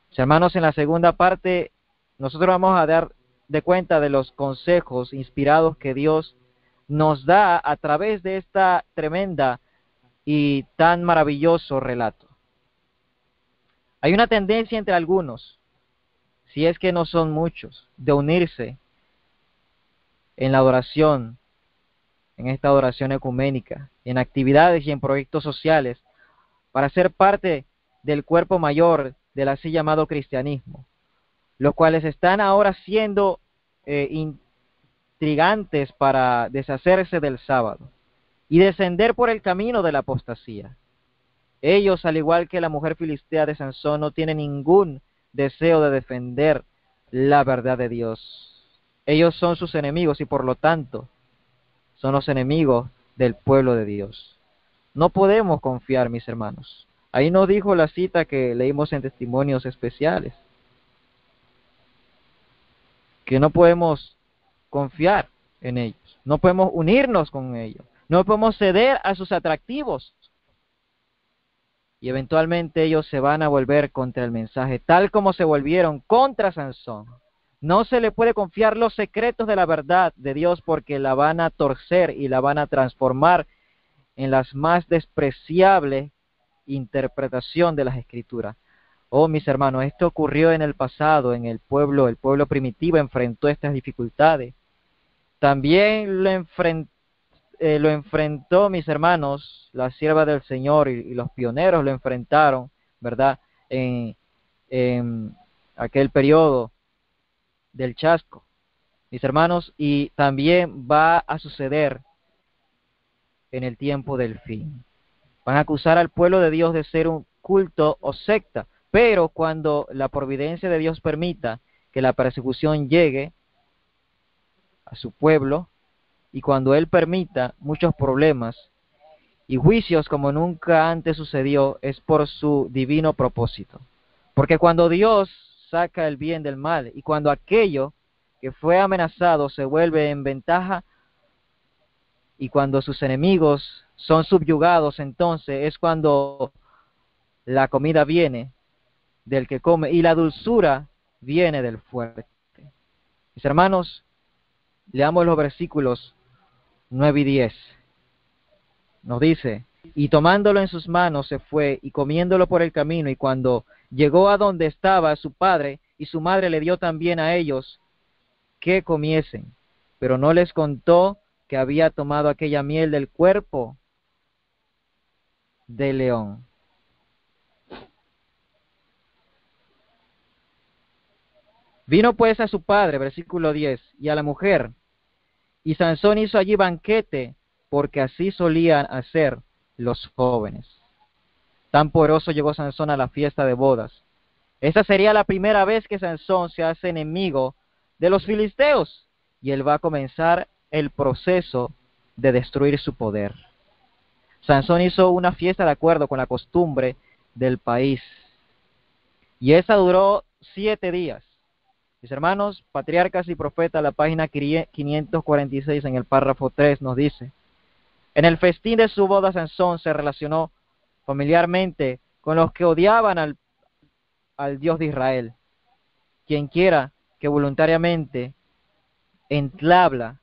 Mis hermanos, en la segunda parte, nosotros vamos a dar de cuenta de los consejos inspirados que Dios nos da a través de esta tremenda y tan maravilloso relato. Hay una tendencia entre algunos, si es que no son muchos, de unirse en la adoración, en esta adoración ecuménica, en actividades y en proyectos sociales, para ser parte del cuerpo mayor del así llamado cristianismo, los cuales están ahora siendo intrigantes para deshacerse del sábado y descender por el camino de la apostasía. Ellos, al igual que la mujer filistea de Sansón, no tienen ningún deseo de defender la verdad de Dios. Ellos son sus enemigos y por lo tanto son los enemigos del pueblo de Dios. No podemos confiar, mis hermanos. Ahí nos dijo la cita que leímos en Testimonios Especiales, que no podemos confiar en ellos, no podemos unirnos con ellos, no podemos ceder a sus atractivos. Y eventualmente ellos se van a volver contra el mensaje, tal como se volvieron contra Sansón. No se le puede confiar los secretos de la verdad de Dios porque la van a torcer y la van a transformar en las más despreciables interpretación de las Escrituras. Oh, mis hermanos, esto ocurrió en el pasado, en el pueblo primitivo enfrentó estas dificultades. También lo enfrentó, mis hermanos, la sierva del Señor y los pioneros lo enfrentaron, ¿verdad? En aquel periodo del chasco, mis hermanos, y también va a suceder en el tiempo del fin. Van a acusar al pueblo de Dios de ser un culto o secta, pero cuando la providencia de Dios permita que la persecución llegue a su pueblo, y cuando Él permita muchos problemas y juicios como nunca antes sucedió, es por su divino propósito. Porque cuando Dios saca el bien del mal y cuando aquello que fue amenazado se vuelve en ventaja y cuando sus enemigos son subyugados, entonces es cuando la comida viene del que come y la dulzura viene del fuerte. Mis hermanos, leamos los versículos 9 y 10. Nos dice, y tomándolo en sus manos se fue, y comiéndolo por el camino, y cuando llegó a donde estaba su padre, y su madre le dio también a ellos que comiesen, pero no les contó que había tomado aquella miel del cuerpo del león. Vino pues a su padre, versículo 10, y a la mujer, y Sansón hizo allí banquete, porque así solían hacer los jóvenes. Tan poderoso llegó Sansón a la fiesta de bodas. Esta sería la primera vez que Sansón se hace enemigo de los filisteos, y él va a comenzar el proceso de destruir su poder. Sansón hizo una fiesta de acuerdo con la costumbre del país, y esa duró 7 días. Mis hermanos, Patriarcas y Profetas, la página 546 en el párrafo 3 nos dice, en el festín de su boda Sansón se relacionó familiarmente con los que odiaban al Dios de Israel. Quien quiera que voluntariamente entabla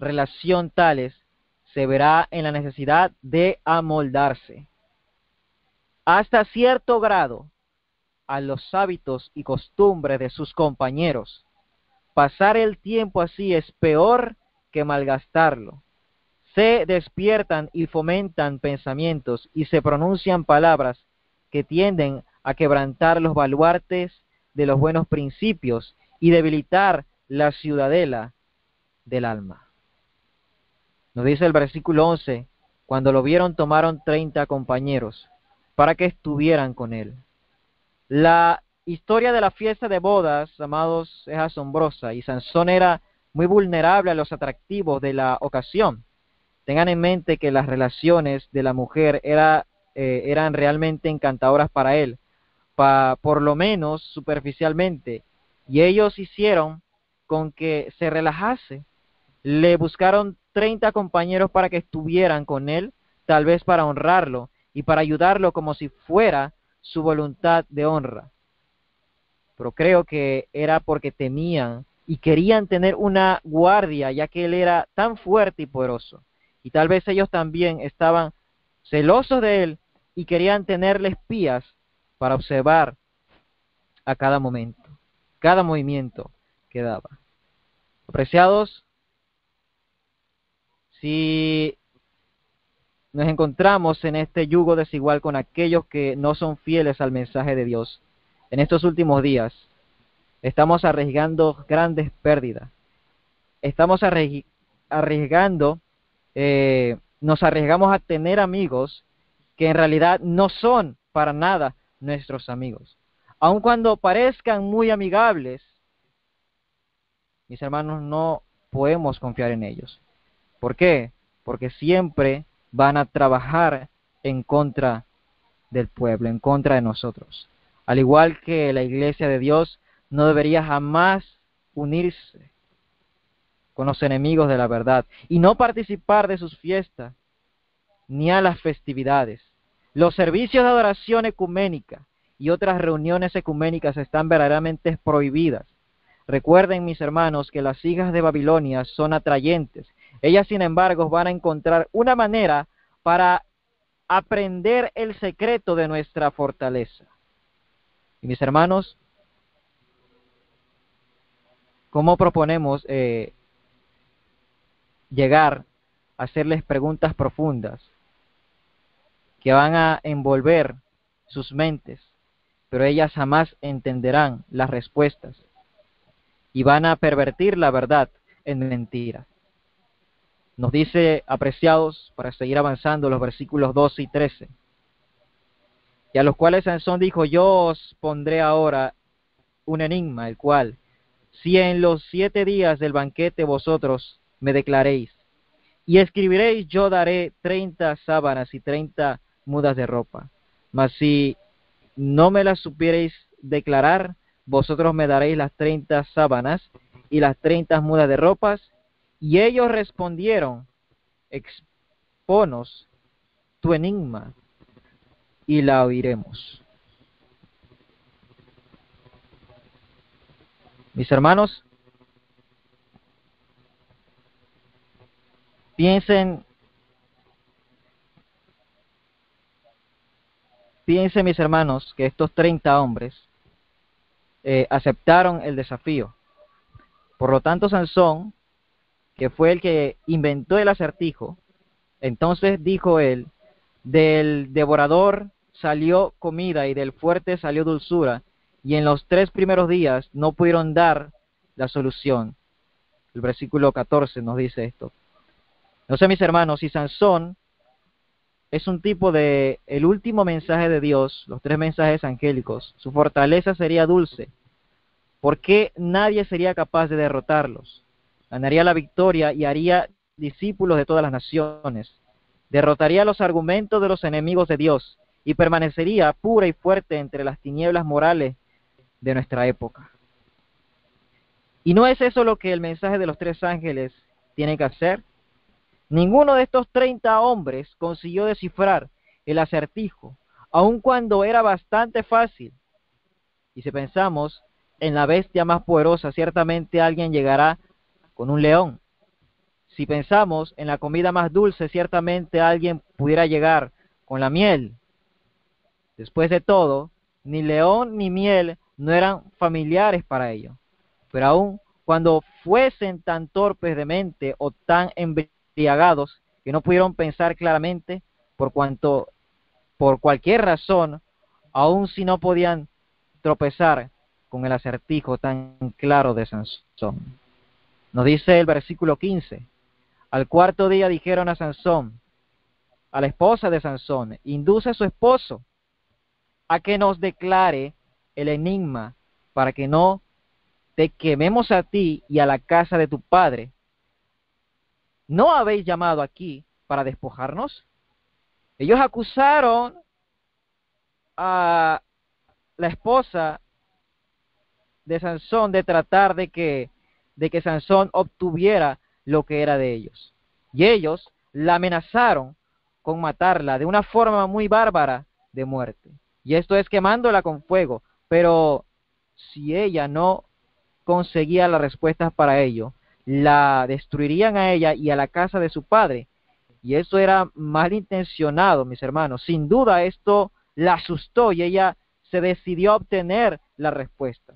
relación tales, se verá en la necesidad de amoldarse hasta cierto grado a los hábitos y costumbres de sus compañeros. Pasar el tiempo así es peor que malgastarlo. Se despiertan y fomentan pensamientos y se pronuncian palabras que tienden a quebrantar los baluartes de los buenos principios y debilitar la ciudadela del alma. Nos dice el versículo 11, cuando lo vieron tomaron 30 compañeros para que estuvieran con él. La historia de la fiesta de bodas, amados, es asombrosa, y Sansón era muy vulnerable a los atractivos de la ocasión. Tengan en mente que las relaciones de la mujer eran realmente encantadoras para él, por lo menos superficialmente, y ellos hicieron con que se relajase. Le buscaron 30 compañeros para que estuvieran con él, tal vez para honrarlo y para ayudarlo como si fuera su voluntad de honra. Pero creo que era porque temían y querían tener una guardia, ya que él era tan fuerte y poderoso. Y tal vez ellos también estaban celosos de él y querían tenerle espías para observar a cada momento, cada movimiento que daba. Apreciados, si nos encontramos en este yugo desigual con aquellos que no son fieles al mensaje de Dios, en estos últimos días, estamos arriesgando grandes pérdidas. Estamos arriesgando, nos arriesgamos a tener amigos que en realidad no son para nada nuestros amigos. Aun cuando parezcan muy amigables, mis hermanos, no podemos confiar en ellos. ¿Por qué? Porque siempre van a trabajar en contra del pueblo, en contra de nosotros. Al igual que la iglesia de Dios no debería jamás unirse con los enemigos de la verdad y no participar de sus fiestas ni a las festividades. Los servicios de adoración ecuménica y otras reuniones ecuménicas están verdaderamente prohibidas. Recuerden, mis hermanos, que las hijas de Babilonia son atrayentes. Ellas, sin embargo, van a encontrar una manera para aprender el secreto de nuestra fortaleza. Y mis hermanos, ¿cómo proponemos llegar a hacerles preguntas profundas que van a envolver sus mentes, pero ellas jamás entenderán las respuestas y van a pervertir la verdad en mentira? Nos dice, apreciados, para seguir avanzando, los versículos 12 y 13, y a los cuales Sansón dijo: yo os pondré ahora un enigma, el cual, si en los 7 días del banquete vosotros me declaréis, y escribiréis, yo daré 30 sábanas y 30 mudas de ropa. Mas si no me las supiereis declarar, vosotros me daréis las 30 sábanas y las 30 mudas de ropas. Y ellos respondieron: exponos tu enigma y la oiremos. Mis hermanos, piensen, mis hermanos, que estos 30 hombres aceptaron el desafío. Por lo tanto, Sansón, que fue el que inventó el acertijo, entonces dijo él: del devorador salió comida y del fuerte salió dulzura, y en los 3 primeros días no pudieron dar la solución. El versículo 14 nos dice esto. No sé, mis hermanos, si Sansón es un tipo de el último mensaje de Dios, los 3 mensajes angélicos, su fortaleza sería dulce, ¿por qué nadie sería capaz de derrotarlos? Ganaría la victoria y haría discípulos de todas las naciones. Derrotaría los argumentos de los enemigos de Dios y permanecería pura y fuerte entre las tinieblas morales de nuestra época. ¿Y no es eso lo que el mensaje de los 3 ángeles tiene que hacer? Ninguno de estos 30 hombres consiguió descifrar el acertijo, aun cuando era bastante fácil. Y si pensamos en la bestia más poderosa, ciertamente alguien llegará con un león. Si pensamos en la comida más dulce, ciertamente alguien pudiera llegar con la miel. Después de todo, ni león ni miel no eran familiares para ellos. Pero aun cuando fuesen tan torpes de mente o tan embriagados que no pudieron pensar claramente, por cualquier razón, aun si no podían tropezar con el acertijo tan claro de Sansón. Nos dice el versículo 15: al 4.º día dijeron a Sansón, a la esposa de Sansón: induce a su esposo a que nos declare el enigma para que no te quememos a ti y a la casa de tu padre. ¿No habéis llamado aquí para despojarnos? Ellos acusaron a la esposa de Sansón de tratar de que Sansón obtuviera lo que era de ellos. Y ellos la amenazaron con matarla de una forma muy bárbara de muerte. Y esto es quemándola con fuego. Pero si ella no conseguía las respuestas para ello, la destruirían a ella y a la casa de su padre. Y eso era malintencionado, mis hermanos. Sin duda esto la asustó y ella se decidió a obtener la respuesta.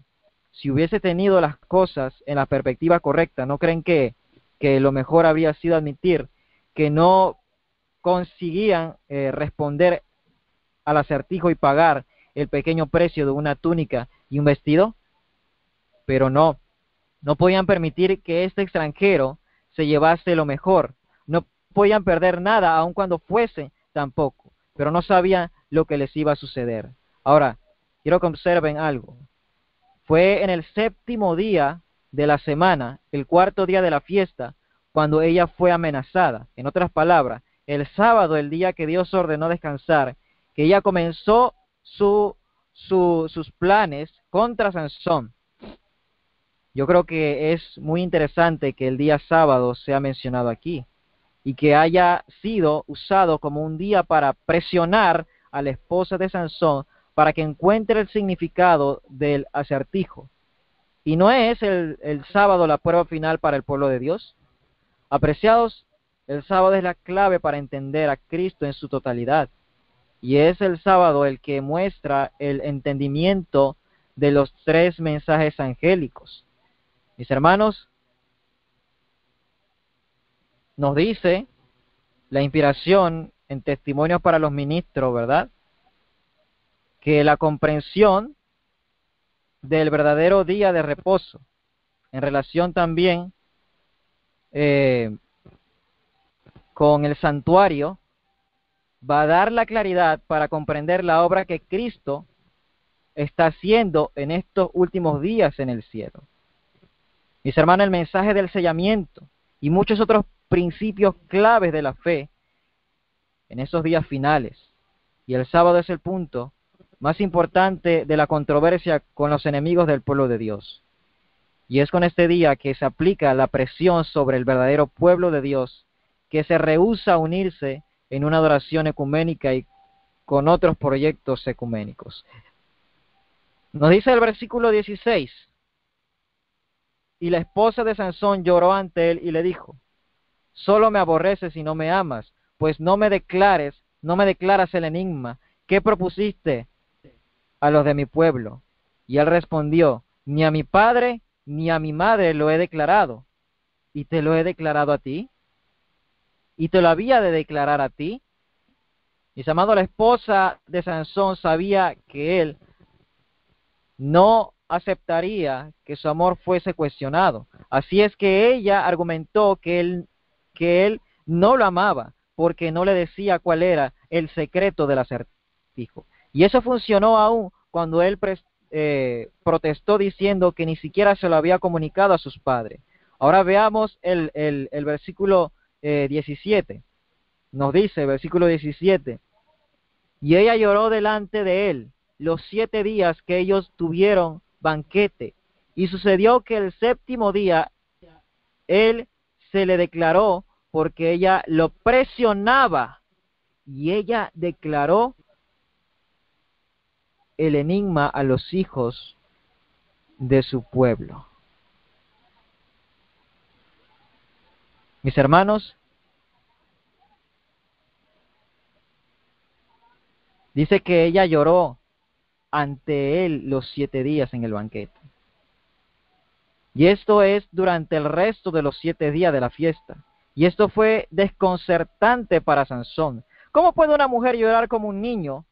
Si hubiese tenido las cosas en la perspectiva correcta, ¿no creen que lo mejor habría sido admitir que no conseguían responder al acertijo y pagar el pequeño precio de una túnica y un vestido? Pero no podían permitir que este extranjero se llevase lo mejor. No podían perder nada, aun cuando fuese tampoco, pero no sabían lo que les iba a suceder. Ahora, quiero que observen algo. Fue en el 7º día de la semana, el 4º día de la fiesta, cuando ella fue amenazada. En otras palabras, el sábado, el día que Dios ordenó descansar, que ella comenzó sus planes contra Sansón. Yo creo que es muy interesante que el día sábado sea mencionado aquí y que haya sido usado como un día para presionar a la esposa de Sansón para que encuentre el significado del acertijo. ¿Y no es el sábado la prueba final para el pueblo de Dios? Apreciados, el sábado es la clave para entender a Cristo en su totalidad. Y es el sábado el que muestra el entendimiento de los 3 mensajes angélicos. Mis hermanos, nos dice la inspiración en Testimonios para los Ministros, ¿verdad?, que la comprensión del verdadero día de reposo, en relación también con el santuario, va a dar la claridad para comprender la obra que Cristo está haciendo en estos últimos días en el cielo. Mis hermanos, el mensaje del sellamiento y muchos otros principios claves de la fe en esos días finales. Y el sábado es el punto más importante de la controversia con los enemigos del pueblo de Dios. Y es con este día que se aplica la presión sobre el verdadero pueblo de Dios, que se rehúsa a unirse en una adoración ecuménica y con otros proyectos ecuménicos. Nos dice el versículo 16, y la esposa de Sansón lloró ante él y le dijo, solo me aborreces y no me amas, pues no me declaras el enigma que propusiste a los de mi pueblo. Y él respondió, ni a mi padre ni a mi madre lo he declarado, y te lo he declarado a ti, y te lo había de declarar a ti. Mis amados, la esposa de Sansón sabía que él no aceptaría que su amor fuese cuestionado. Así es que ella argumentó que él no lo amaba, porque no le decía cuál era el secreto del acertijo. Y eso funcionó aún cuando él protestó diciendo que ni siquiera se lo había comunicado a sus padres. Ahora veamos el versículo 17. Nos dice, versículo 17, y ella lloró delante de él los 7 días que ellos tuvieron banquete, y sucedió que el 7º día él se le declaró porque ella lo presionaba, y ella declaró el enigma a los hijos de su pueblo. Mis hermanos, dice que ella lloró ante él los 7 días en el banquete. Y esto es durante el resto de los 7 días de la fiesta. Y esto fue desconcertante para Sansón. ¿Cómo puede una mujer llorar como un niño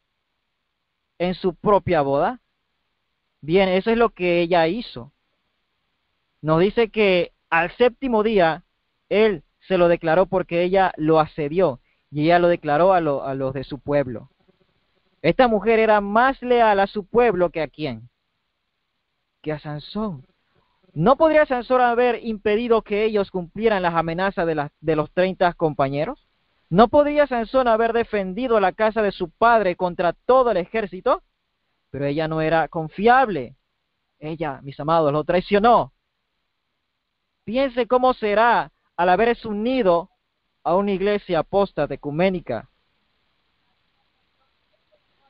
en su propia boda? Bien, eso es lo que ella hizo. Nos dice que al 7º día, él se lo declaró porque ella lo asedió. Y ella lo declaró a los de su pueblo. Esta mujer era más leal a su pueblo que a quién. que a Sansón. ¿No podría Sansón haber impedido que ellos cumplieran las amenazas de los 30 compañeros? ¿No podría Sansón haber defendido la casa de su padre contra todo el ejército? Pero ella no era confiable. Ella, mis amados, lo traicionó. Piense cómo será al haberse unido a una iglesia apóstata ecuménica,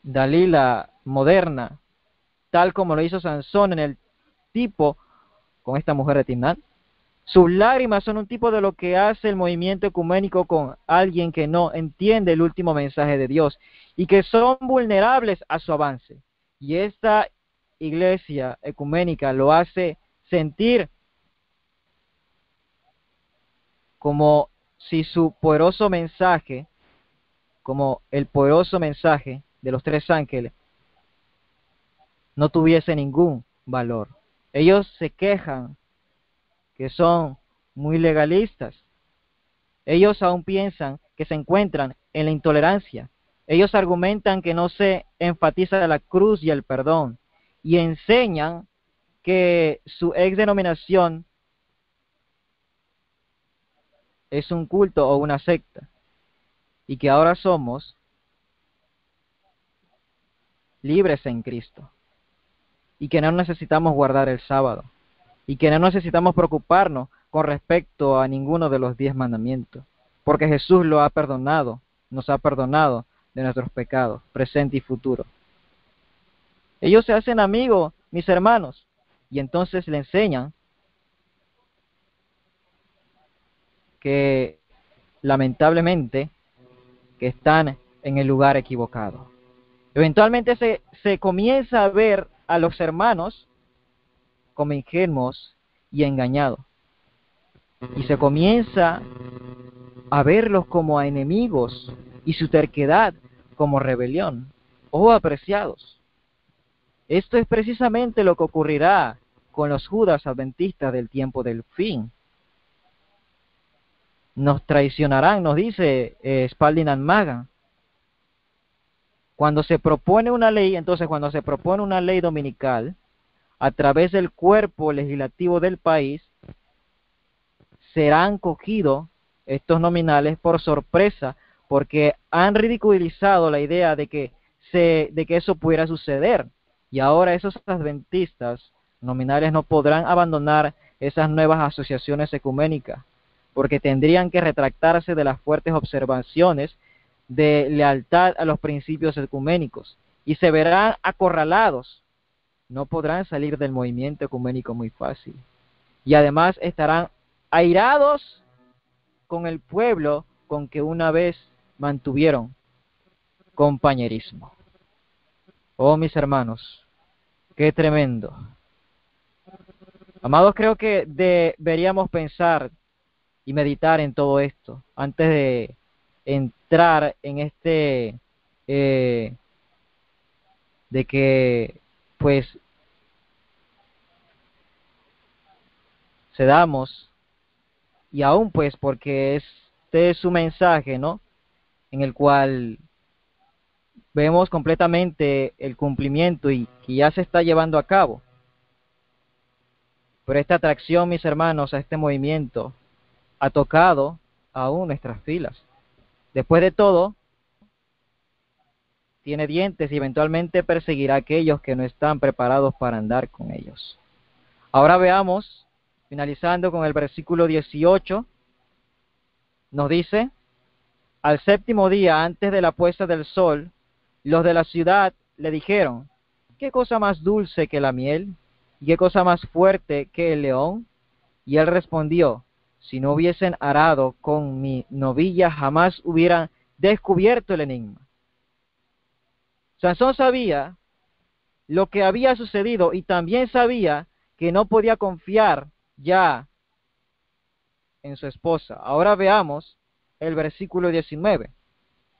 Dalila moderna, tal como lo hizo Sansón en el tipo con esta mujer de Timnat. Sus lágrimas son un tipo de lo que hace el movimiento ecuménico con alguien que no entiende el último mensaje de Dios y que son vulnerables a su avance. Y esta iglesia ecuménica lo hace sentir como si su poderoso mensaje, como el poderoso mensaje de los 3 ángeles, no tuviese ningún valor. Ellos se quejan que son muy legalistas. Ellos aún piensan que se encuentran en la intolerancia. Ellos argumentan que no se enfatiza la cruz y el perdón. Y enseñan que su ex denominación es un culto o una secta. Y que ahora somos libres en Cristo. Y que no necesitamos guardar el sábado. Y que no necesitamos preocuparnos con respecto a ninguno de los 10 mandamientos, porque Jesús lo ha perdonado, nos ha perdonado de nuestros pecados, presente y futuro. Ellos se hacen amigos, mis hermanos, y entonces le enseñan que lamentablemente que están en el lugar equivocado. Eventualmente se comienza a ver a los hermanos como ingenuos y engañados. Y se comienza a verlos como a enemigos y su terquedad como rebelión. Oh, apreciados, esto es precisamente lo que ocurrirá con los Judas adventistas del tiempo del fin. Nos traicionarán, nos dice Spalding and Magan. Cuando se propone una ley, entonces cuando se propone una ley dominical a través del cuerpo legislativo del país, serán cogidos estos nominales por sorpresa, porque han ridiculizado la idea de que eso pudiera suceder. Y ahora esos adventistas nominales no podrán abandonar esas nuevas asociaciones ecuménicas, porque tendrían que retractarse de las fuertes observaciones de lealtad a los principios ecuménicos, y se verán acorralados. No podrán salir del movimiento ecuménico muy fácil. Y además estarán airados con el pueblo con que una vez mantuvieron compañerismo. Oh, mis hermanos, qué tremendo. Amados, creo que deberíamos pensar y meditar en todo esto antes de entrar en de que pues cedamos, y aún pues porque este es su mensaje, ¿no?, en el cual vemos completamente el cumplimiento y que ya se está llevando a cabo. Pero esta atracción, mis hermanos, a este movimiento ha tocado aún nuestras filas. Después de todo, tiene dientes y eventualmente perseguirá a aquellos que no están preparados para andar con ellos. Ahora veamos, finalizando con el versículo 18, nos dice: al 7º día, antes de la puesta del sol, los de la ciudad le dijeron: ¿qué cosa más dulce que la miel? ¿Y qué cosa más fuerte que el león? Y él respondió: si no hubiesen arado con mi novilla, jamás hubieran descubierto el enigma. Sansón sabía lo que había sucedido y también sabía que no podía confiar ya en su esposa. Ahora veamos el versículo 19.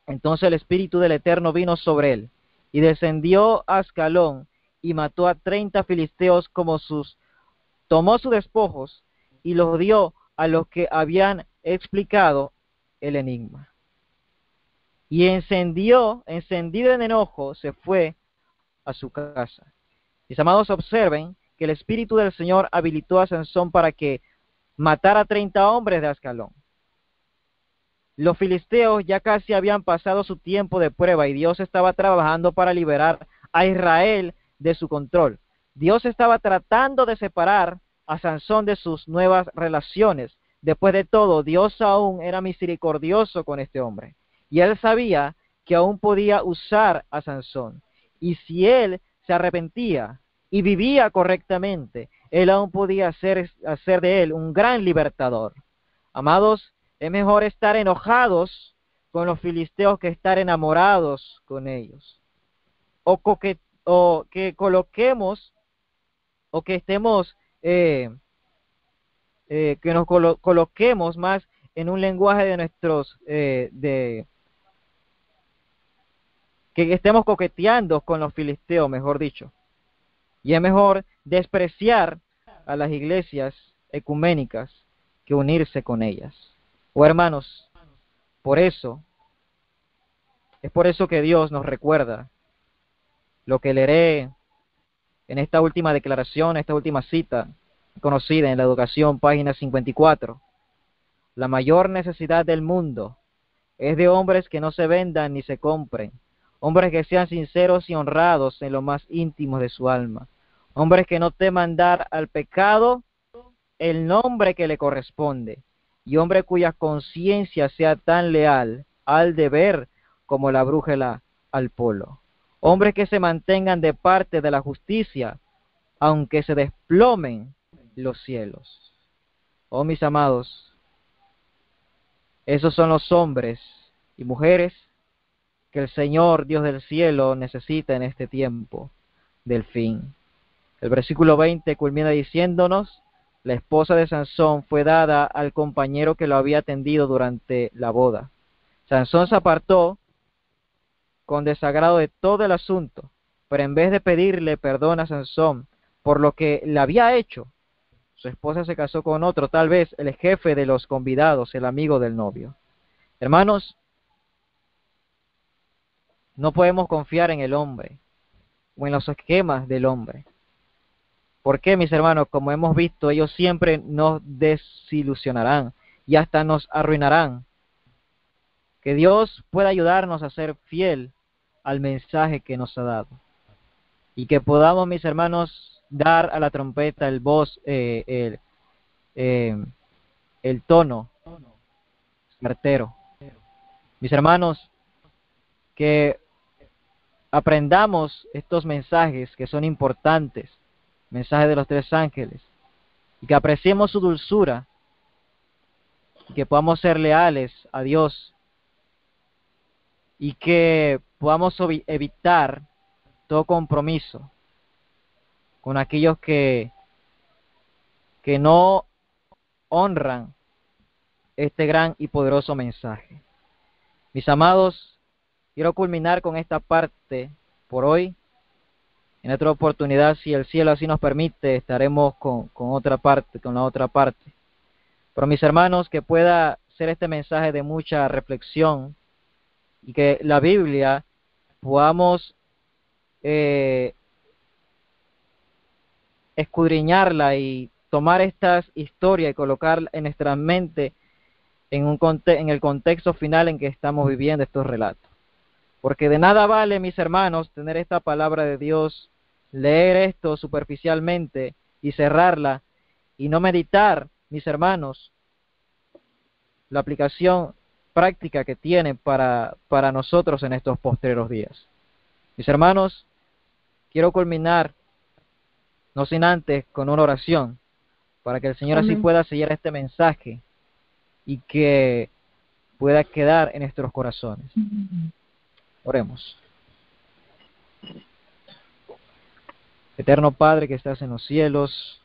Entonces el Espíritu del Eterno vino sobre él, y descendió a Ascalón, y mató a 30 filisteos tomó sus despojos, y los dio a los que habían explicado el enigma. Y encendido en enojo, se fue a su casa. Mis amados, observen que el Espíritu del Señor habilitó a Sansón para que matara a 30 hombres de Ascalón. Los filisteos ya casi habían pasado su tiempo de prueba y Dios estaba trabajando para liberar a Israel de su control. Dios estaba tratando de separar a Sansón de sus nuevas relaciones. Después de todo, Dios aún era misericordioso con este hombre. Y él sabía que aún podía usar a Sansón. Y si él se arrepentía y vivía correctamente, él aún podía hacer de él un gran libertador. Amados, es mejor estar enojados con los filisteos que estar enamorados con ellos. O que coloquemos, o que estemos, que nos coloquemos más en un lenguaje de nuestros, que estemos coqueteando con los filisteos, mejor dicho. Y es mejor despreciar a las iglesias ecuménicas que unirse con ellas. Oh hermanos, es por eso que Dios nos recuerda lo que leeré en esta última declaración, esta última cita conocida en la Educación, página 54. La mayor necesidad del mundo es de hombres que no se vendan ni se compren, hombres que sean sinceros y honrados en lo más íntimo de su alma, hombres que no teman dar al pecado el nombre que le corresponde, y hombre cuya conciencia sea tan leal al deber como la brújula al polo. Hombres que se mantengan de parte de la justicia, aunque se desplomen los cielos. Oh, mis amados, esos son los hombres y mujeres que el Señor, Dios del cielo, necesita en este tiempo del fin. El versículo 20 culmina diciéndonos: la esposa de Sansón fue dada al compañero que lo había atendido durante la boda. Sansón se apartó con desagrado de todo el asunto, pero en vez de pedirle perdón a Sansón por lo que le había hecho, su esposa se casó con otro, tal vez el jefe de los convidados, el amigo del novio. Hermanos, no podemos confiar en el hombre o en los esquemas del hombre. ¿Por qué, mis hermanos? Como hemos visto, ellos siempre nos desilusionarán y hasta nos arruinarán. Que Dios pueda ayudarnos a ser fiel al mensaje que nos ha dado. Y que podamos, mis hermanos, dar a la trompeta el tono certero. Mis hermanos, que aprendamos estos mensajes que son importantes, mensajes de los 3 ángeles, y que apreciemos su dulzura, y que podamos ser leales a Dios, y que podamos evitar todo compromiso con aquellos que no honran este gran y poderoso mensaje. Mis amados, quiero culminar con esta parte por hoy. En otra oportunidad, si el cielo así nos permite, estaremos con otra parte, con la otra parte. Pero mis hermanos, que pueda ser este mensaje de mucha reflexión y que la Biblia podamos escudriñarla y tomar estas historias y colocarla en nuestra mente en el contexto final en que estamos viviendo estos relatos. Porque de nada vale, mis hermanos, tener esta palabra de Dios, leer esto superficialmente y cerrarla y no meditar, mis hermanos, la aplicación práctica que tiene para nosotros en estos postreros días. Mis hermanos, quiero culminar, no sin antes, con una oración, para que el Señor así pueda sellar este mensaje y que pueda quedar en nuestros corazones. Oremos. Eterno Padre que estás en los cielos,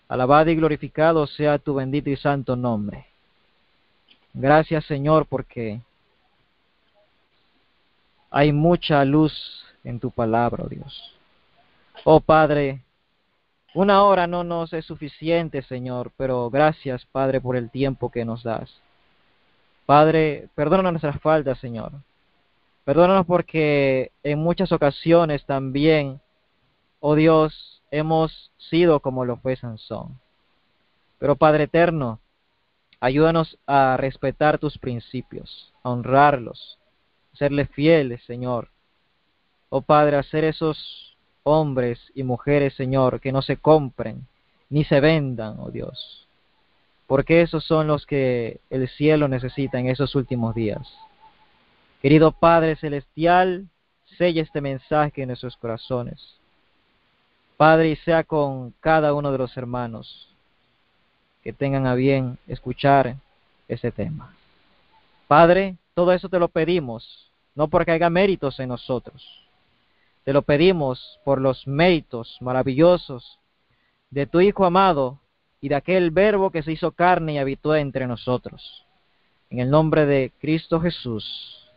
alabado y glorificado sea tu bendito y santo nombre. Gracias, Señor, porque hay mucha luz en tu palabra, oh Dios. Oh Padre, una hora no nos es suficiente, Señor, pero gracias, Padre, por el tiempo que nos das. Padre, perdona nuestras faltas, Señor. Perdónanos porque en muchas ocasiones también, oh Dios, hemos sido como lo fue Sansón. Pero Padre eterno, ayúdanos a respetar tus principios, a honrarlos, a serles fieles, Señor. Oh Padre, a ser esos hombres y mujeres, Señor, que no se compren ni se vendan, oh Dios, porque esos son los que el cielo necesita en esos últimos días. Querido Padre Celestial, sella este mensaje en nuestros corazones. Padre, y sea con cada uno de los hermanos que tengan a bien escuchar ese tema. Padre, todo eso te lo pedimos, no porque haya méritos en nosotros. Te lo pedimos por los méritos maravillosos de tu Hijo amado y de aquel Verbo que se hizo carne y habitó entre nosotros. En el nombre de Cristo Jesús.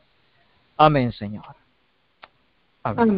Amén, Señor. Amén. Amén.